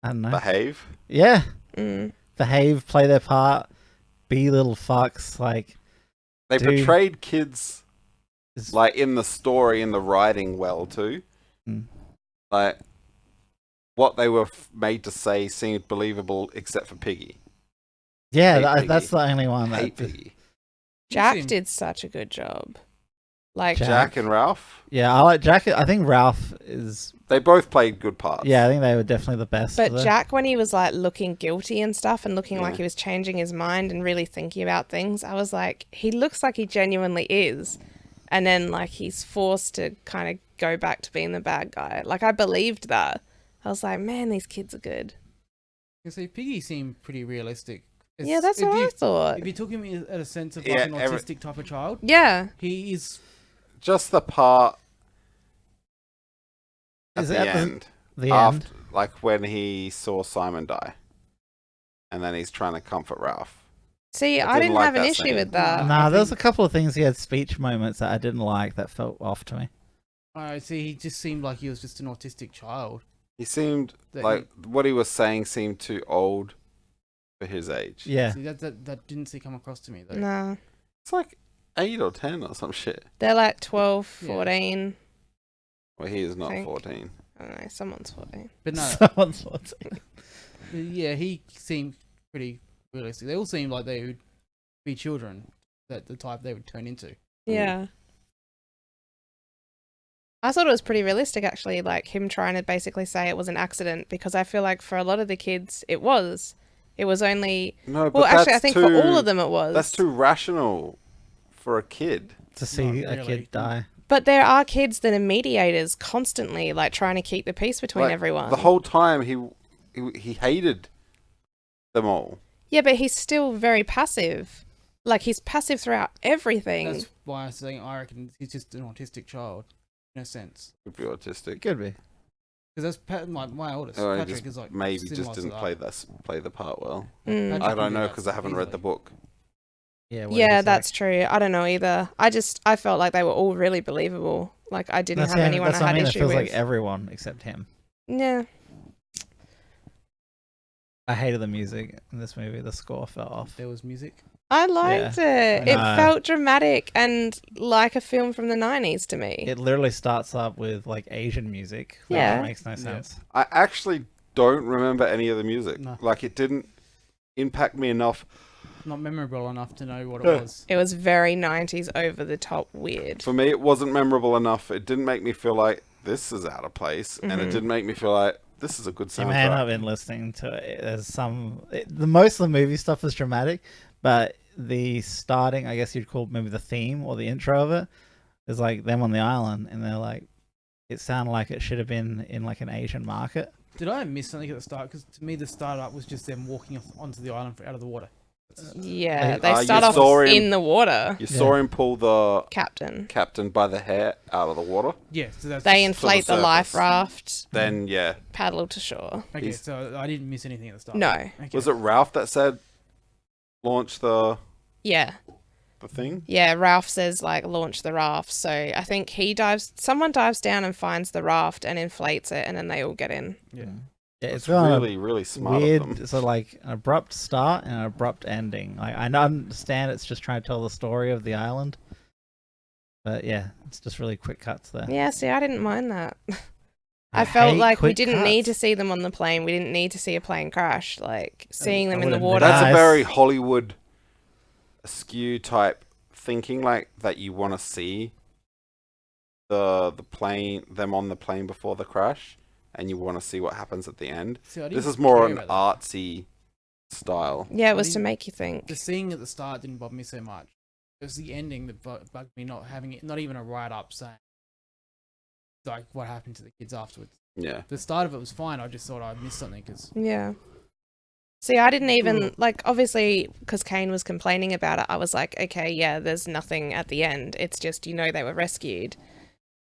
I don't know. Behave. Yeah, Mm. behave, play their part, be little fucks. Like, They Dude. portrayed kids, It's- like, in the story, in the writing well, too. Mm. Like, what they were made to say seemed believable, except for Piggy. yeah, Hate Piggy. that's the only one Hate that. Piggy. Jack seem- did such a good job. Like, Jack and Ralph, Yeah, I like Jack. I think Ralph is. they both played good parts. Yeah, I think they were definitely the best. but of the- Jack, when he was like looking guilty and stuff and looking like Yeah. he was changing his mind and really thinking about things, I was like, he looks like he genuinely is. And then like he's forced to kind of go back to being the bad guy. Like I believed that. I was like, man, these kids are good. You see, Piggy seemed pretty realistic. Yeah, that's if what I you, thought. If you took him at a sense of Yeah, like an autistic type of child, Yeah. he is. Just the part at Is it the at the- end. the after, end. Like, when he saw Simon die. And then he's trying to comfort Ralph. See, I I didn't didn't like have an that issue scene. with that. Nah, I there was a think- couple of things he had speech moments that I didn't like that felt off to me. I see. He just seemed like he was just an autistic child. He seemed That like what he was saying seemed too old for his age. Yeah, See, that didn't see come across to me though. Nah. It's like 8 or 10 or some shit. They're like 12, Yeah. 14. Well, he is not Think. 14. I don't know, someone's 14. But no, someone's watching. yeah, he seemed pretty realistic. They all seemed like they would be children, that the type they would turn into. Yeah. I thought it was pretty realistic, actually, like him trying to basically say it was an accident, because I feel like for a lot of the kids, it was. It was only. No, but Well, actually, I that's think too, for all of them it was. That's too rational for a kid. To see Not a really. kid die. But there are kids that are mediators constantly, like trying to keep the peace between Like, everyone. The whole time he hated them all. Yeah, but he's still very passive. Like, he's passive throughout everything. That's why I'm saying I reckon he's just an autistic child, in a sense. Could be autistic. Could be. Because that's my oldest. Or he Patrick just is like maybe similar just to didn't that. play the part well. Mm. Patrick I can don't do know that because I haven't read the easily. book. Yeah. Yeah, that's true. I don't know either. I felt like they were all really believable. Like, I didn't have anyone I what had mean. It issue feels with. like everyone except him. Yeah. I hated the music in this movie. The score fell off. There was music. I liked it. I It know. felt dramatic and like a film from the 90s to me. It literally starts up with like Asian music. Which Yeah. makes no sense. I actually don't remember any of the music. No. Like, it didn't impact me enough. Not memorable enough to know what it Yeah. was. It was very 90s over the top weird. For me, it wasn't memorable enough. It didn't make me feel like this is out of place. And it Mhm. didn't make me feel like this is a good You may not soundtrack. have been listening to it. There's the most of the movie stuff is dramatic, but the starting, I guess you'd call maybe the theme or the intro of it, is like them on the island, and they're like, it sounded like it should have been in like an Asian market. Did I miss something at the start? Because to me, the start up was just them walking onto the island out of the water. Yeah, Like, they you start off saw him- in the water. You saw him pull the Captain. captain by the hair out of the water. Yeah, so that's They just- inflate the life surface. raft, Then, yeah. paddle to shore. Okay, he's- so I didn't miss anything at the start. No. Okay. Was it Ralph that said launch the Yeah. of thing. Yeah, Ralph says like launch the raft. So I think someone dives down and finds the raft and inflates it, and then they all get in. Yeah. Yeah, It's it's got really, really smart weird. of them. It's like an abrupt start and an abrupt ending. Like I understand it's just trying to tell the story of the island, but yeah, it's just really quick cuts there. Yeah, see, I didn't mind that. I felt hate like we quick didn't need to cuts. see them on the plane. We didn't need to see a plane crash. Like seeing them in the wouldn't water. That's Nice. a very Hollywood askew type thinking, like that you want to see the plane, them on the plane before the crash, and you want to see what happens at the end. See, I This didn't is more care an about artsy style. Yeah, it I was to mean, make you think. The scene at the start didn't bother me so much. It was the ending that bugged me, not having it, not even a write up saying like what happened to the kids afterwards. Yeah. The start of it was fine. I just thought I missed something because Yeah. See, I didn't even, like, obviously, because Kane was complaining about it, I was like, okay, yeah, there's nothing at the end. It's just, they were rescued.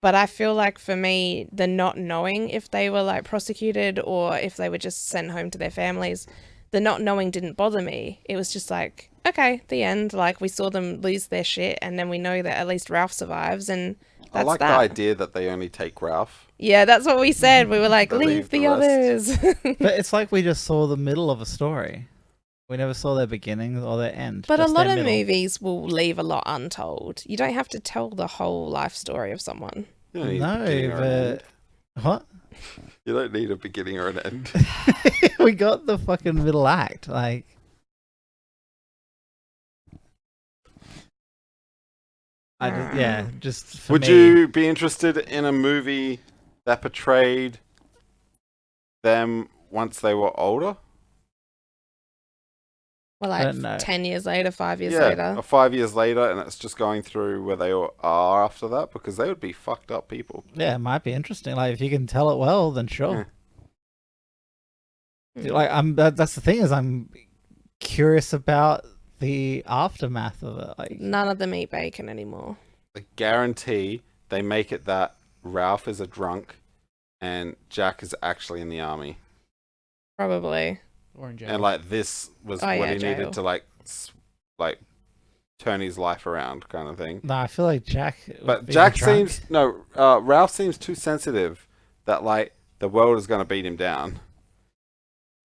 But I feel like for me, the not knowing if they were, like, prosecuted or if they were just sent home to their families, the not knowing didn't bother me. It was just like, okay, the end. Like, we saw them lose their shit, and then we know that at least Ralph survives, and that's I like that. the idea that they only take Ralph. Yeah, that's what we said. We were like, They leave leave the the others. But it's like we just saw the middle of a story. We never saw their beginning or their end. But a just lot their of middle. movies will leave a lot untold. You don't have to tell the whole life story of someone. You don't need a beginning No, or an end. but what? You don't need a beginning or an end. We got the fucking middle act. Like, just for Would me, you be interested in a movie that portrayed them once they were older? Well, I like don't know. 10 years later, 5 years Yeah, later. or 5 years later, and it's just going through where they all are after that, because they would be fucked up people. Yeah, it might be interesting. Like, if you can tell it well, then sure. Like, that's the thing is, I'm curious about the aftermath of it. Like, None of them eat bacon anymore. I guarantee they make it that Ralph is a drunk and Jack is actually in the army. Probably. or in jail. And like this was Oh, what yeah, he jail. needed to like turn his life around, kind of thing. no, I feel like Jack. would But be Jack the drunk. seems Ralph seems too sensitive that like the world is gonna beat him down.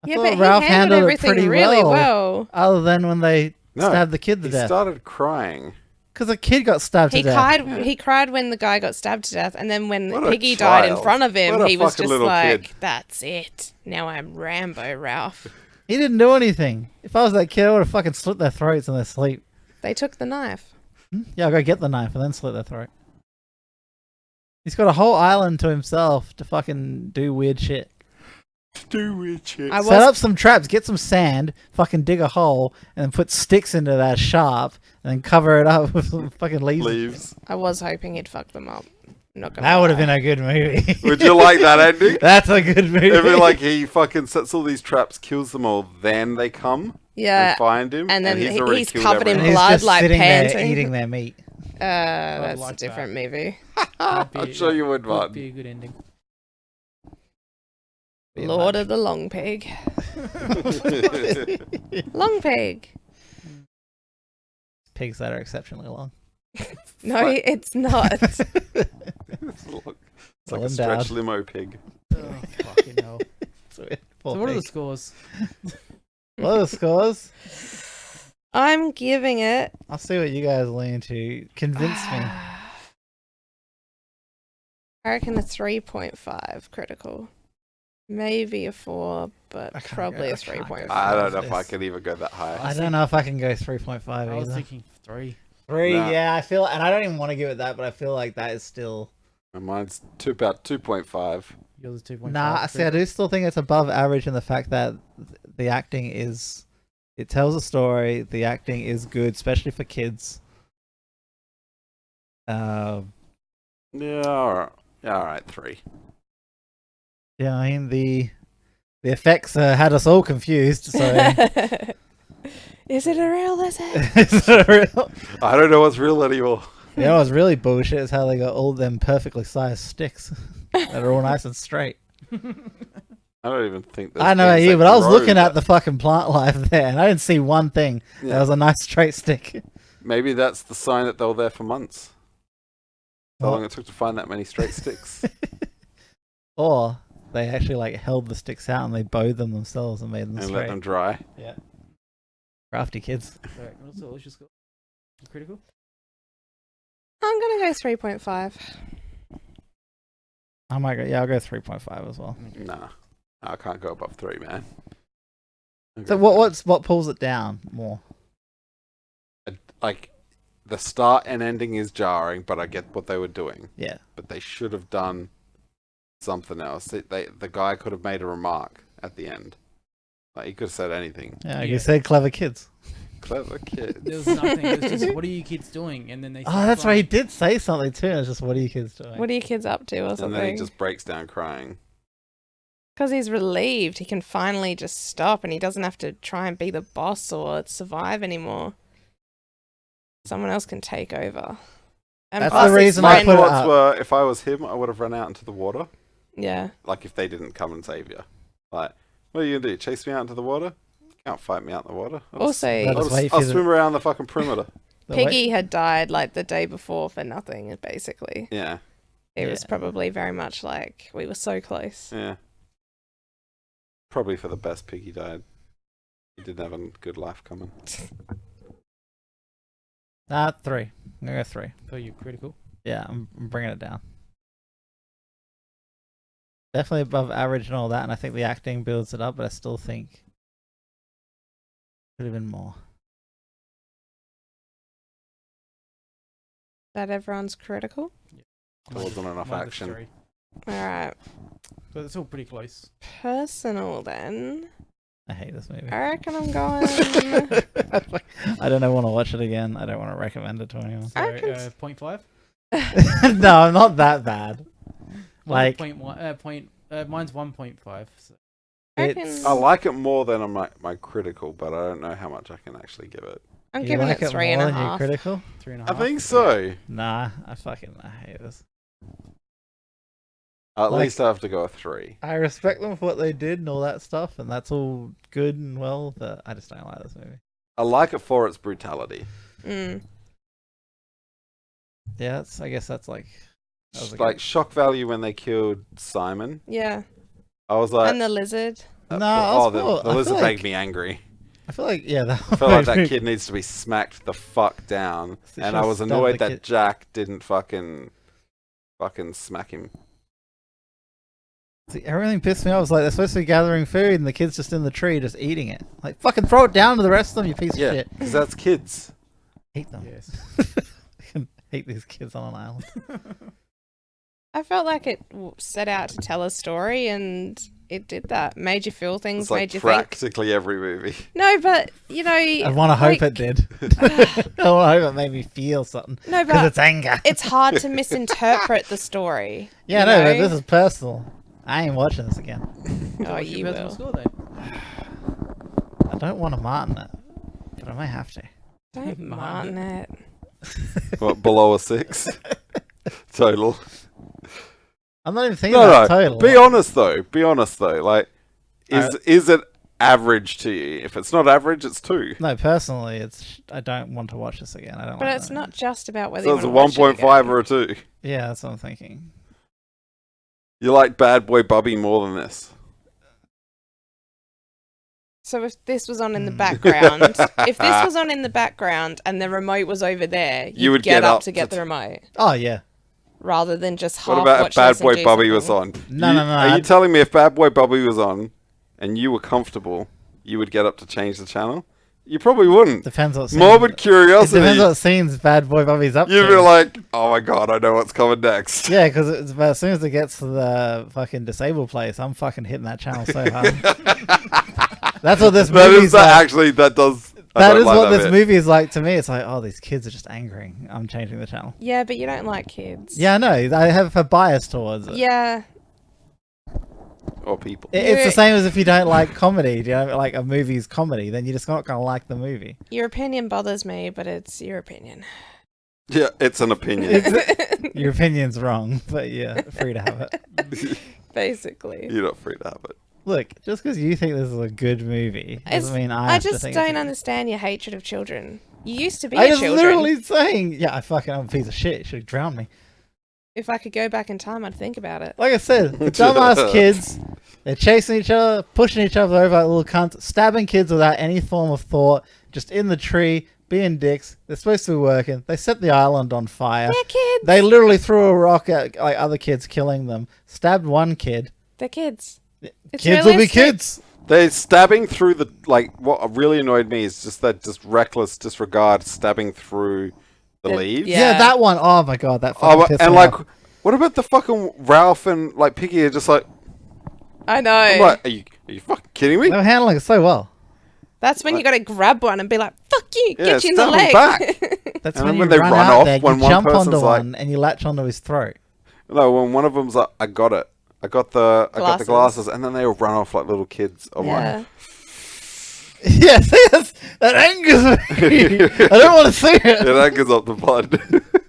I Yeah, thought but Ralph he handled it everything pretty really well. Other than when they No, stabbed the kid to he death. started crying. Because a kid got stabbed He to death. cried. He cried when the guy got stabbed to death, and then when What a Piggy died in child. front of him, What a he was fucking just little like, kid. "That's it. Now I'm Rambo, Ralph." He didn't do anything. If I was that kid, I would have fucking slit their throats in their sleep. They took the knife. Yeah, I'll go get the knife and then slit their throat. He's got a whole island to himself to fucking do weird shit. Do weird shit. I Set was up some traps, get some sand, fucking dig a hole, and then put sticks into that sharp, and then cover it up with some fucking leaves. Leaves. I was hoping he'd fuck them up. Not gonna That would have lie. been a good movie. Would you like that ending? That's a good movie. It'd be like he fucking sets all these traps, kills them all, then they come Yeah, and find him, and then he's already he's killed covered in and everyone. he's blood, just like sitting panting. there eating their meat. That's like a different movie. I'm sure you would, Would Martin. be a good ending. Be a Lord match. of the Long Pig. Long Pig. Pigs that are exceptionally long. No, it's not. It's like a stretch endowed. limo pig. Oh, fucking hell. Poor So what are the pig. scores? What are the scores? I'm giving it. I'll see what you guys lean to. Convince me. I reckon a 3.5 critical. Maybe a 4, but I can't probably go- a I can't go 3.5. I don't know if I this. can even go that high. I don't know if I can go 3.5 I was either. thinking 3. 3, Nah. yeah, I feel, and I don't even want to give it that, but I feel like that is still. Mine's about 2.5. Yours is 2.5. Nah, see, I do still think it's above average in the fact that the acting is. It tells a story, the acting is good, especially for kids. Yeah, alright. Yeah, alright, 3. Yeah, I mean, the effects had us all confused, so. Is it a real lizard? It's not real. I don't know what's real anymore. You know what's really bullshit is how they got all them perfectly sized sticks that are all nice and straight. I don't even think there's I know about things you, that but I was grow looking that- at the fucking plant life there, and I didn't see one thing. Yeah. That was a nice straight stick. Maybe that's the sign that they were there for months. How Well- long it took to find that many straight sticks. Or they actually like held the sticks out and they bowed them themselves and made them And straight. let them dry. Yeah. Crafty kids. Alright, what's the Alicia score? Critical? I'm going to go 3.5. I might go. Yeah, I'll go 3.5 as well. Okay. Nah. I can't go above 3, man. So what pulls it down more? Like, the start and ending is jarring, but I get what they were doing. Yeah. But they should have done something else. The guy could have made a remark at the end. Like, he could have said anything. Yeah, Yeah. you said clever kids. Clever kid. There was nothing. It was just, what are you kids doing? And then they. Oh, start that's right. He crying. did say something too. It's just, what are you kids doing? What are you kids up to or And then he something? just breaks down crying. Because he's relieved. He can finally just stop and he doesn't have to try and be the boss or survive anymore. Someone else can take over. And That's plus the his reason My I put it thoughts up. were, if I was him, I would have run out into the water. Yeah. Like, if they didn't come and save you. Like, what are you going to do? Chase me out into the water? You can't fight me out in the water. Also, That is why you I'll feel swim around the fucking perimeter. The way- Piggy had died like the day before for nothing, basically. Yeah, It was Yeah. probably very much like we were so close. yeah. Probably for the best Piggy died. He didn't have a good life coming. 3. I'm gonna go 3. So you're critical. Yeah, I'm bringing it down. Definitely above average and all that, and I think the acting builds it up, but I still think could have been more. That everyone's critical. There wasn't enough Mine was action. 3. Alright. But it's all pretty close. Personal then. I hate this movie. I reckon I'm going. I don't want to watch it again. I don't want to recommend it to anyone. So, I can 0.5? No, I'm not that bad. Like- mine's 1.5. So. I It's reckon- I like it more than my critical, but I don't know how much I can actually give it. I'm You giving like it 3.5. more than you're critical? 3.5. I think so. Nah, I hate this. At Like- least I have to go a 3. I respect them for what they did and all that stuff, and that's all good and well, but I just don't like this movie. I like it for its brutality. Mm. Yeah, I guess that's like... that was a Like, good- shock value when they killed Simon. Yeah. I was like... And the lizard. No, I was the more- I lizard feel made like- me angry. I feel like, yeah, that I feel like that kid needs to be smacked the fuck down. They And I should've was stabbed annoyed the that kid. Jack didn't fucking smack him. See, everything pissed me off. I was like, they're supposed to be gathering food, and the kid's just in the tree, just eating it. Like, fucking throw it down to the rest of them, you piece Yeah, of shit. because that's kids. Hate them. Yes. I hate these kids on an island. I felt like it set out to tell a story and it did that. Made you feel things, It's like made you think. practically every movie. No, but, you know. I want to hope it did. I want to hope it made me feel something. No, Because but it's anger. it's hard to misinterpret the story. Yeah, you no, but know? this is personal. I ain't watching this again. Oh, What's you your personal will. score then? I don't want to Martin it, but I might have to. Don't Martin it. What, below a 6? Total. I'm not even thinking No, about no. total. Be honest though. Like, Alright. is it average to you? If it's not average, it's 2. No, personally, it's. I don't want to watch this again. I don't. But like it's that. not just about whether So you it's a want to watch it 1.5 again. or a 2. Yeah, that's what I'm thinking. You like Bad Boy Bubby more than this. So if this was on in the Hmm. background, if this was on in the background and the remote was over there, you'd would get get up up to get to- the remote Oh yeah. rather than just half What about watch if Bad this and Boy do Bubby was something. on? No, no, no, Are you I'd- telling me if Bad Boy Bubby was on and you were comfortable, you would get up to change the channel? You probably wouldn't. Depends what. Scene, Morbid It curiosity. depends what scenes Bad Boy Bobby's up You'd to. be like, oh my god, I know what's coming next. Yeah, because as soon as it gets to the fucking disabled place, I'm fucking hitting that channel so hard. That's what this That movie's is that like. actually that does. I That don't is like what that this bit. movie is like to me. It's like, oh, these kids are just angering. I'm changing the channel. Yeah, but you don't like kids. Yeah, I know. I have a bias towards it. Yeah. Or people. It's the same as if you don't like comedy. Do you know, like a movie's comedy, then you're just not gonna like the movie. Your opinion bothers me, but it's your opinion. Yeah, it's an opinion. Your opinion's wrong, but yeah, free to have it. Basically. You're not free to have it. Look, just because you think this is a good movie doesn't mean I I have to just think it's don't a- understand your hatred of children. You used to be I a was children. literally saying, yeah, I fucking am a piece of shit. You should have drowned me. If I could go back in time, I'd think about it. Like I said, the dumbass kids, they're chasing each other, pushing each other over like little cunts, stabbing kids without any form of thought, just in the tree, being dicks. They're supposed to be working. They set the island on fire. They're kids. They literally threw a rock at like other kids, killing them. Stabbed one kid. They're kids. It's Kids will be realistic. kids. They're stabbing through the what really annoyed me is just that just reckless disregard stabbing through the leaves. Yeah. that one. Oh my god, that fucking Oh, pissed and me like, off. what about the fucking Ralph and like Piggy are just like, I know. I'm like, are you fucking kidding me? They were handling it so well. That's when you got to grab one and be like, "Fuck you, Yeah, get you in the stab 'em leg." back. That's And when then you when they run run out off, there, when you one jump onto person's like- one and you latch onto his throat. No, when one of them's like, I got it. I got the Glasses. glasses, and then they all run off like little kids. I'm Yeah. Yeah, see, that angers me. I don't want to see like, yeah, it. that gives up the blood.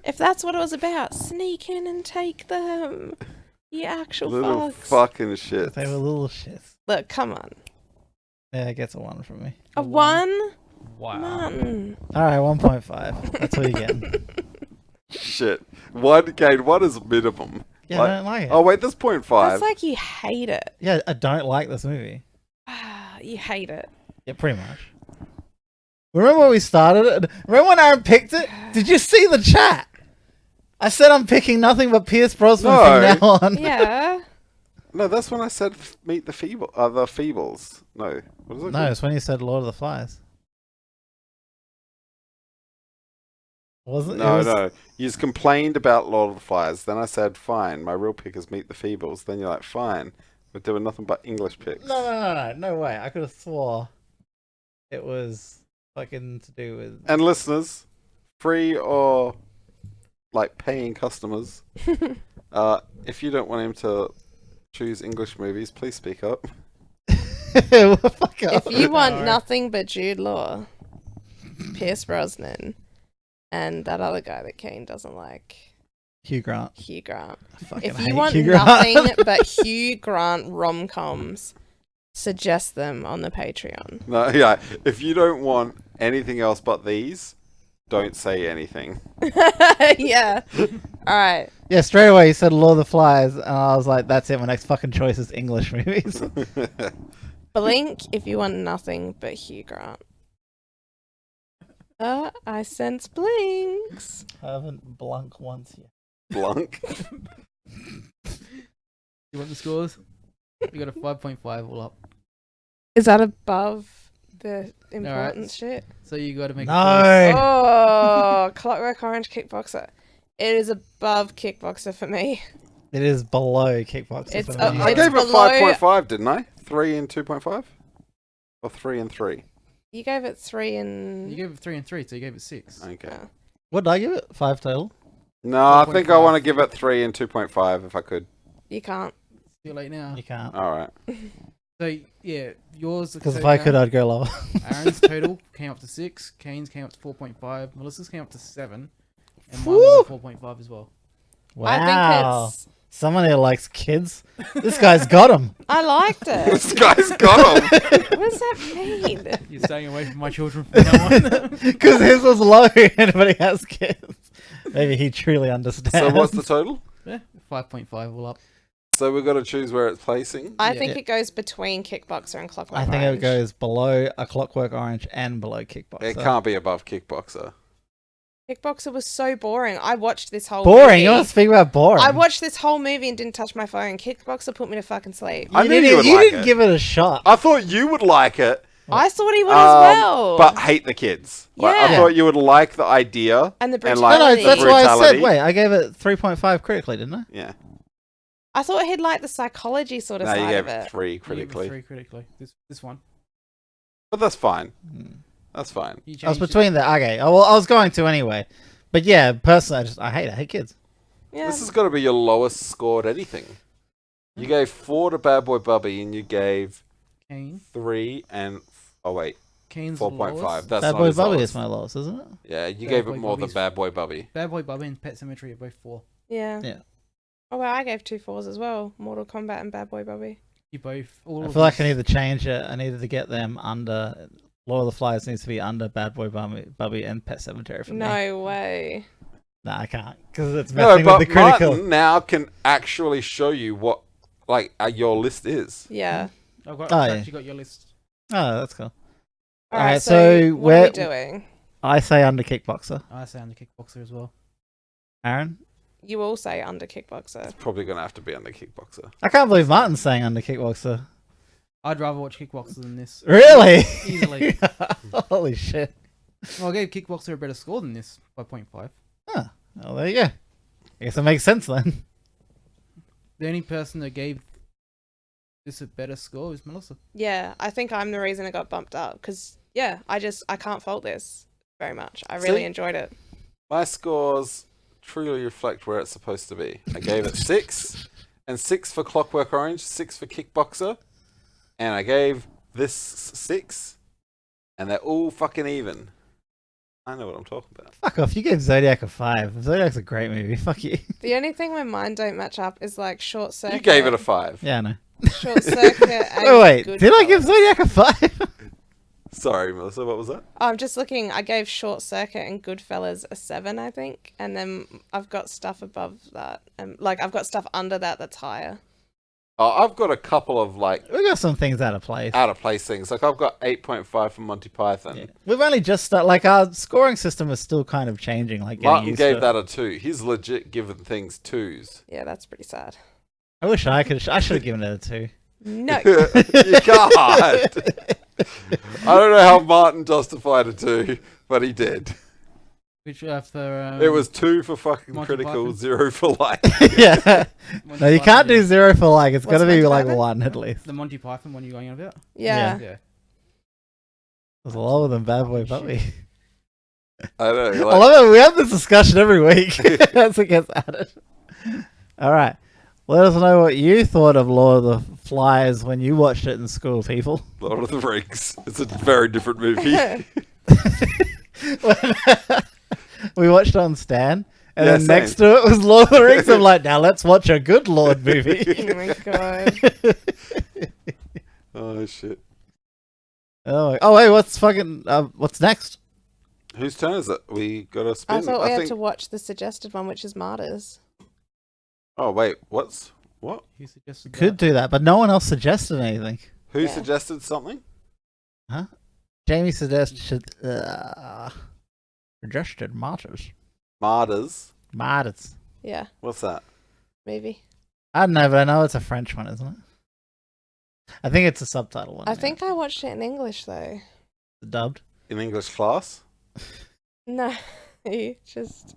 If that's what it was about, sneak in and take them. You actual Little fucks. fucking shit. They were little shits. Look, come on. Yeah, it gets a 1 from me. A one? Wow. Martin. All right, 1.5. That's what you get. Shit. One is minimum. Yeah, I don't like it. Oh wait, there's 0.5. That's like you hate it. Yeah, I don't like this movie. You hate it. Yeah, pretty much. Remember when we started it? Remember when Aaron picked it? Did you see the chat? I said I'm picking nothing but Pierce Brosnan No. from now on. Yeah. No, that's when I said meet the Feebles. No, what is it? No, called? it's when you said Lord of the Flies. Wasn't it? No, was... no. You just complained about Lord of the Flies. Then I said, fine, my real pick is Meet the Feebles. Then you're like, fine. We're doing nothing but English picks. No way. I could have swore it was fucking to do with. And listeners, free or like paying customers, if you don't want him to choose English movies, please speak up. Fuck off. If you want No. nothing but Jude Law, Pierce Brosnan, and that other guy that Kane doesn't like, Hugh Grant. Hugh Grant. I fucking If hate you want Hugh Grant. nothing but Hugh Grant rom-coms, suggest them on the Patreon. No, yeah. If you don't want anything else but these, don't say anything. Yeah. All right. Yeah, straight away you said Lord of the Flies, and I was like, that's it. My next fucking choice is English movies. Blink if you want nothing but Hugh Grant. I sense blinks. I haven't blunk once yet. Blunk. You want the scores? You got a 5.5 all up. Is that above the important Alright. shit? So you got to make a No. Oh, Clockwork Orange Kickboxer. It is above Kickboxer for me. It is below Kickboxer. It's for a- me. I It's gave it below- 5.5, didn't I? 3 and 2.5? Or 3 and 3? You gave it 3 and... You gave it 3 and 3, so you gave it 6. Okay. Oh. What did I give it? 5 total? No, I think I 4.5. want to give it 3 and 2.5 if I could. You can't. Too late now. You can't. Alright. So yeah, yours. Because so if I could, Aaron- I'd go lower. Aaron's total came up to 6. Kane's came up to 4.5. Melissa's came up to 7. And mine Woo! was a 4.5 as well. Wow. I think it's... Someone here likes kids. This guy's got them. I liked it. This guy's got him! What does that mean? You're staying away from my children from now on. Because his was low. Anybody has kids. Maybe he truly understands. So what's the total? Yeah, 5.5 all up. So we've got to choose where it's placing. I Yeah. think it goes between Kickboxer and Clockwork I think Orange. it goes below a Clockwork Orange and below Kickboxer. It can't be above Kickboxer. Kickboxer was so boring. I watched this whole Boring. movie. You want to speak about boring? I watched this whole movie and didn't touch my phone. Kickboxer put me to fucking sleep. I knew you didn't, would you like didn't it. give it a shot. I thought you would like it, I thought he would as well. but hate the kids. Like, I Yeah. thought you would like the idea. and the and, No, like, no, brutality. that's why I said, Brutality. wait, I gave it 3.5 critically, didn't I? Yeah. I thought he'd like the psychology sort of No, you side gave of it it. 3 You gave it critically. 3 critically. This one. But that's fine. Hmm. That's fine. You I was changed it. between the okay. Well, I was going to anyway, but yeah, personally, I hate kids. Yeah. This has got to be your lowest scored anything. You gave 4 to Bad Boy Bubby and you gave Kane. 3 and... Oh, wait. Kane's 4.5. lowest. That's Bad not Boy his Bubby lowest. is my lowest, isn't it? Yeah, you Bad gave Boy it more than Bubby's- Bad Boy Bubby. Bad Boy Bubby and Pet Cemetery are both 4. Yeah. Yeah. Oh, well, I gave 2 4s as well. Mortal Kombat and Bad Boy Bubby. You both. All I of feel like I these- need to change it. I needed to get them under Lord of the Flies needs to be under Bad Boy Bubby and Pet Cemetery for me. No way. Nah, I can't because it's No, messing but with the critical. Martin now can actually show you what your list is. Yeah. I've Oh, yeah. actually got your list. Oh, that's cool. All Alright, right. so So what are where- we doing? I say under Kickboxer. I say I'm the kickboxer as well. Aaron? You all say under Kickboxer. It's probably going to have to be under Kickboxer. I can't believe Martin's saying under Kickboxer. I'd rather watch Kickboxer than this. Really? Easily. Holy shit. Well, I gave Kickboxer a better score than this by 0.5. Huh. Well, there you go. I guess it makes sense then. The only person that gave this a better score is Melissa. Yeah, I think I'm the reason it got bumped up because I can't fault this very much. I really See? enjoyed it. My scores truly reflect where it's supposed to be. I gave it 6, and 6 for Clockwork Orange, 6 for Kickboxer, and I gave this 6, and they're all fucking even. I know what I'm talking about. Fuck off. You gave Zodiac a 5. Zodiac's a great movie. Fuck you. The only thing where mine don't match up is like Short Circuit. You gave it a 5. Yeah, I know. Short Circuit. And Wait, did I give Goodfellas. Zodiac a 5? Sorry, Melissa, what was that? I'm just looking. I gave Short Circuit and Goodfellas a 7, I think, and then I've got stuff above that, and I've got stuff under that that's higher. Oh, I've got a couple of We got some things out of place. out of place things. Like I've got 8.5 from Monty Python. Yeah. We've only just started. Our scoring system is still kind of changing. Getting Martin used gave to that a 2. He's legit given things 2s. Yeah, that's pretty sad. I wish I could. I should have given it a 2. No. You can't. I don't know how Martin justified a 2, but he did. Which for It was 2 for fucking Monty critical, Python. 0 for like. Yeah. No, you can't do 0 for It's got What's to be Monty Python? 1 at least. the Monty Python one you're going on about. Yeah. Yeah. It's lower than Bad Boy Oh, Puppy. I know. I Like, love it. We have this discussion every week as it gets added. All right. Let us know what you thought of Lord of the Flies when you watched it in school, people. Lord of the Rings. It's a very different movie. We watched it on Stan, and Yeah, then next to it was Lord of the Rings. I'm like, now let's watch a good Lord movie. Oh my god. Oh shit. Oh wait, what's next? Whose turn is it? We got to spin. I thought we had think... to watch the suggested one, which is Martyrs. Oh wait, what? Who suggested Could that? do that, but no one else suggested anything. Who Yeah. suggested something? Jamie suggested Martyrs. Martyrs. Martyrs. Yeah, What's that? maybe. I don't know, but I know it's a French one, isn't it? I think it's a subtitle one. I yeah. think I watched it in English though. Dubbed. In English class? No, just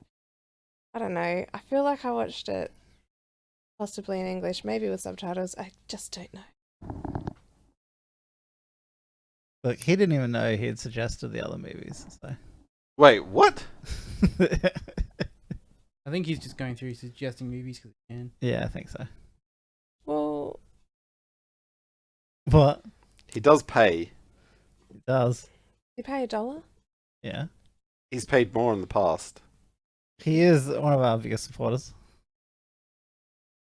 I don't know. I feel like I watched it possibly in English, maybe with subtitles. I just don't know. Look, he didn't even know he had suggested the other movies. So. Wait, what? I think he's just going through suggesting movies because he can. Yeah, I think so. Well, What? He does pay. He does. you pay $1? Yeah. He's paid more in the past. He is one of our biggest supporters.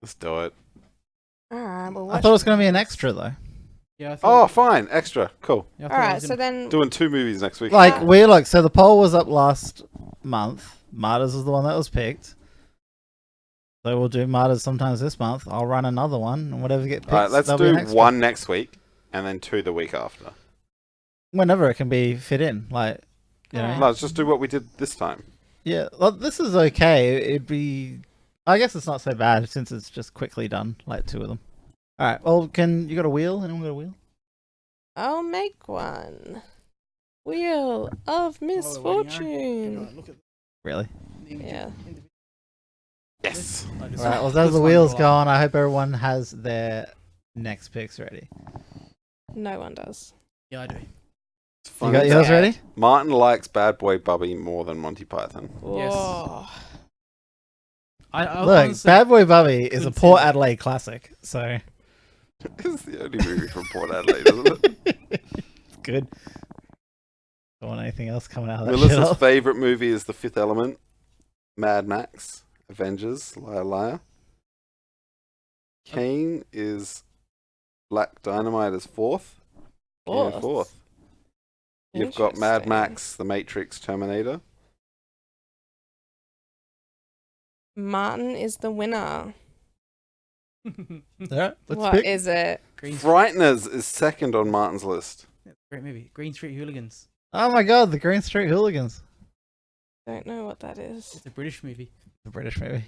Let's do it. All right. Well, I thought it was going to be an extra, though. Yeah. I Oh, thought, fine. Extra. Cool. yeah, I All thought it right. was So gonna- then, Doing 2 movies next week. So the poll was up last month. Martyrs was the one that was picked. So we'll do Martyrs sometimes this month. I'll run another one, and whatever gets picked. Alright, let's that'll be do an extra. 1 next week, and then 2 the week after. Whenever it can be fit in. Like, you know. Alright. No, let's just do what we did this time. Yeah, well, this is okay. It'd be. I guess it's not so bad since it's just quickly done, like 2 of them. Alright, well, you got a wheel? Anyone got a wheel? I'll make one. Wheel of Misfortune. Look at Really? the image. Yeah. Yes. Alright, well, as the wheels go on, I hope everyone has their next picks ready. No one does. Yeah, I do. It's You fun. got yours Okay. ready? Martin likes Bad Boy Bubby more than Monty Python. Yes. Whoa. I Look, honestly, Bad Boy Bubby is a couldn't Port say that. Adelaide classic, so It's the only movie from Port Adelaide, isn't it? it's good. Don't want anything else coming out of that Melissa's shit. Up. favourite movie is The Fifth Element, Mad Max, Avengers, Liar Liar. Kane is Black Dynamite as 4th. Kane Fourth. fourth. You've got Mad Interesting. Max, The Matrix, Terminator. Martin is the winner. Yeah, let's What pick. is it? Green, Frighteners is second on Martin's list. great movie. Green Street Hooligans. Oh my god, the Green Street Hooligans. Don't know what that is. It's a British movie. The British movie.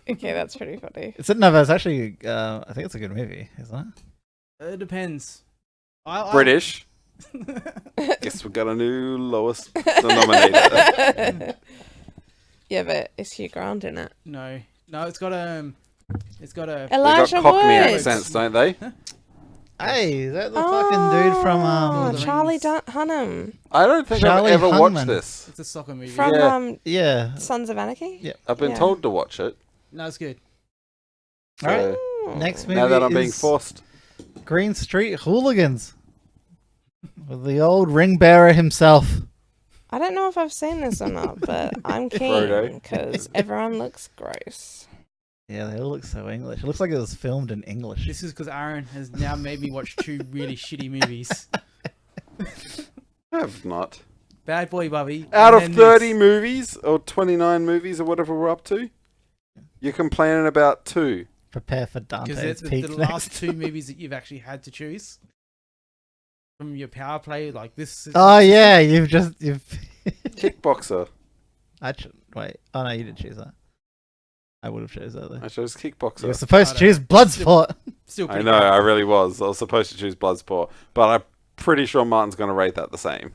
Okay, that's pretty funny. No, but it's actually. I think it's a good movie, isn't it? It depends. British. Guess we got a new lowest denominator. Yeah, but is Hugh Grant in it? No, it's got a. They got Elijah Cockney Wood. accents, don't they? Hey, is that the fucking dude from Oh, the Charlie Rings. Hunnam I don't think Charlie I've ever watched Hunnam. this. It's a soccer movie. from Yeah. Yeah. Sons of Anarchy. Yeah. I've been Yeah. told to watch it. No, it's good. So Alright. Oh. Next movie now that I'm being is forced. Green Street Hooligans. With the old ring bearer himself. I don't know if I've seen this or not, but I'm Frodo. keen because everyone looks gross. Yeah, they all look so English. It looks like it was filmed in English. This is because Aaron has now made me watch 2 really shitty movies. I have not. Bad Boy Bubby. Out and of then 30 this. movies, or 29 movies, or whatever we're up to, you're complaining about 2. Prepare for Because Dante's the peak last next. 2 movies that you've actually had to choose from your power play, like this. Oh yeah, you've Kickboxer. wait. Oh no, you didn't choose that. I would have chose that though. I chose You were Kickboxer. supposed to choose Bloodsport. Still I pretty know, crap. I really was. I was supposed to choose Bloodsport, but I'm pretty sure Martin's going to rate that the same.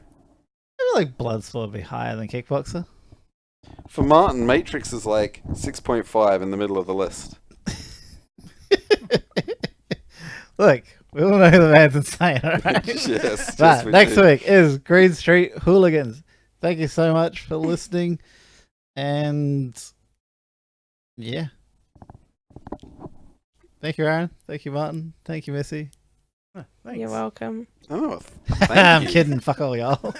I feel like Bloodsport would be higher than Kickboxer. For Martin, Matrix is like 6.5 in the middle of the list. Look, we all know who the man's insane, alright? Yes. But we next do. week is Green Street Hooligans. Thank you so much for listening. And yeah. Thank you, Aaron. Thank you, Martin. Thank you, Missy. Huh, thanks. You're welcome. Oh, I'm thank you. kidding. Fuck all y'all.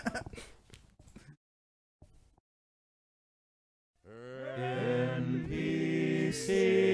NPC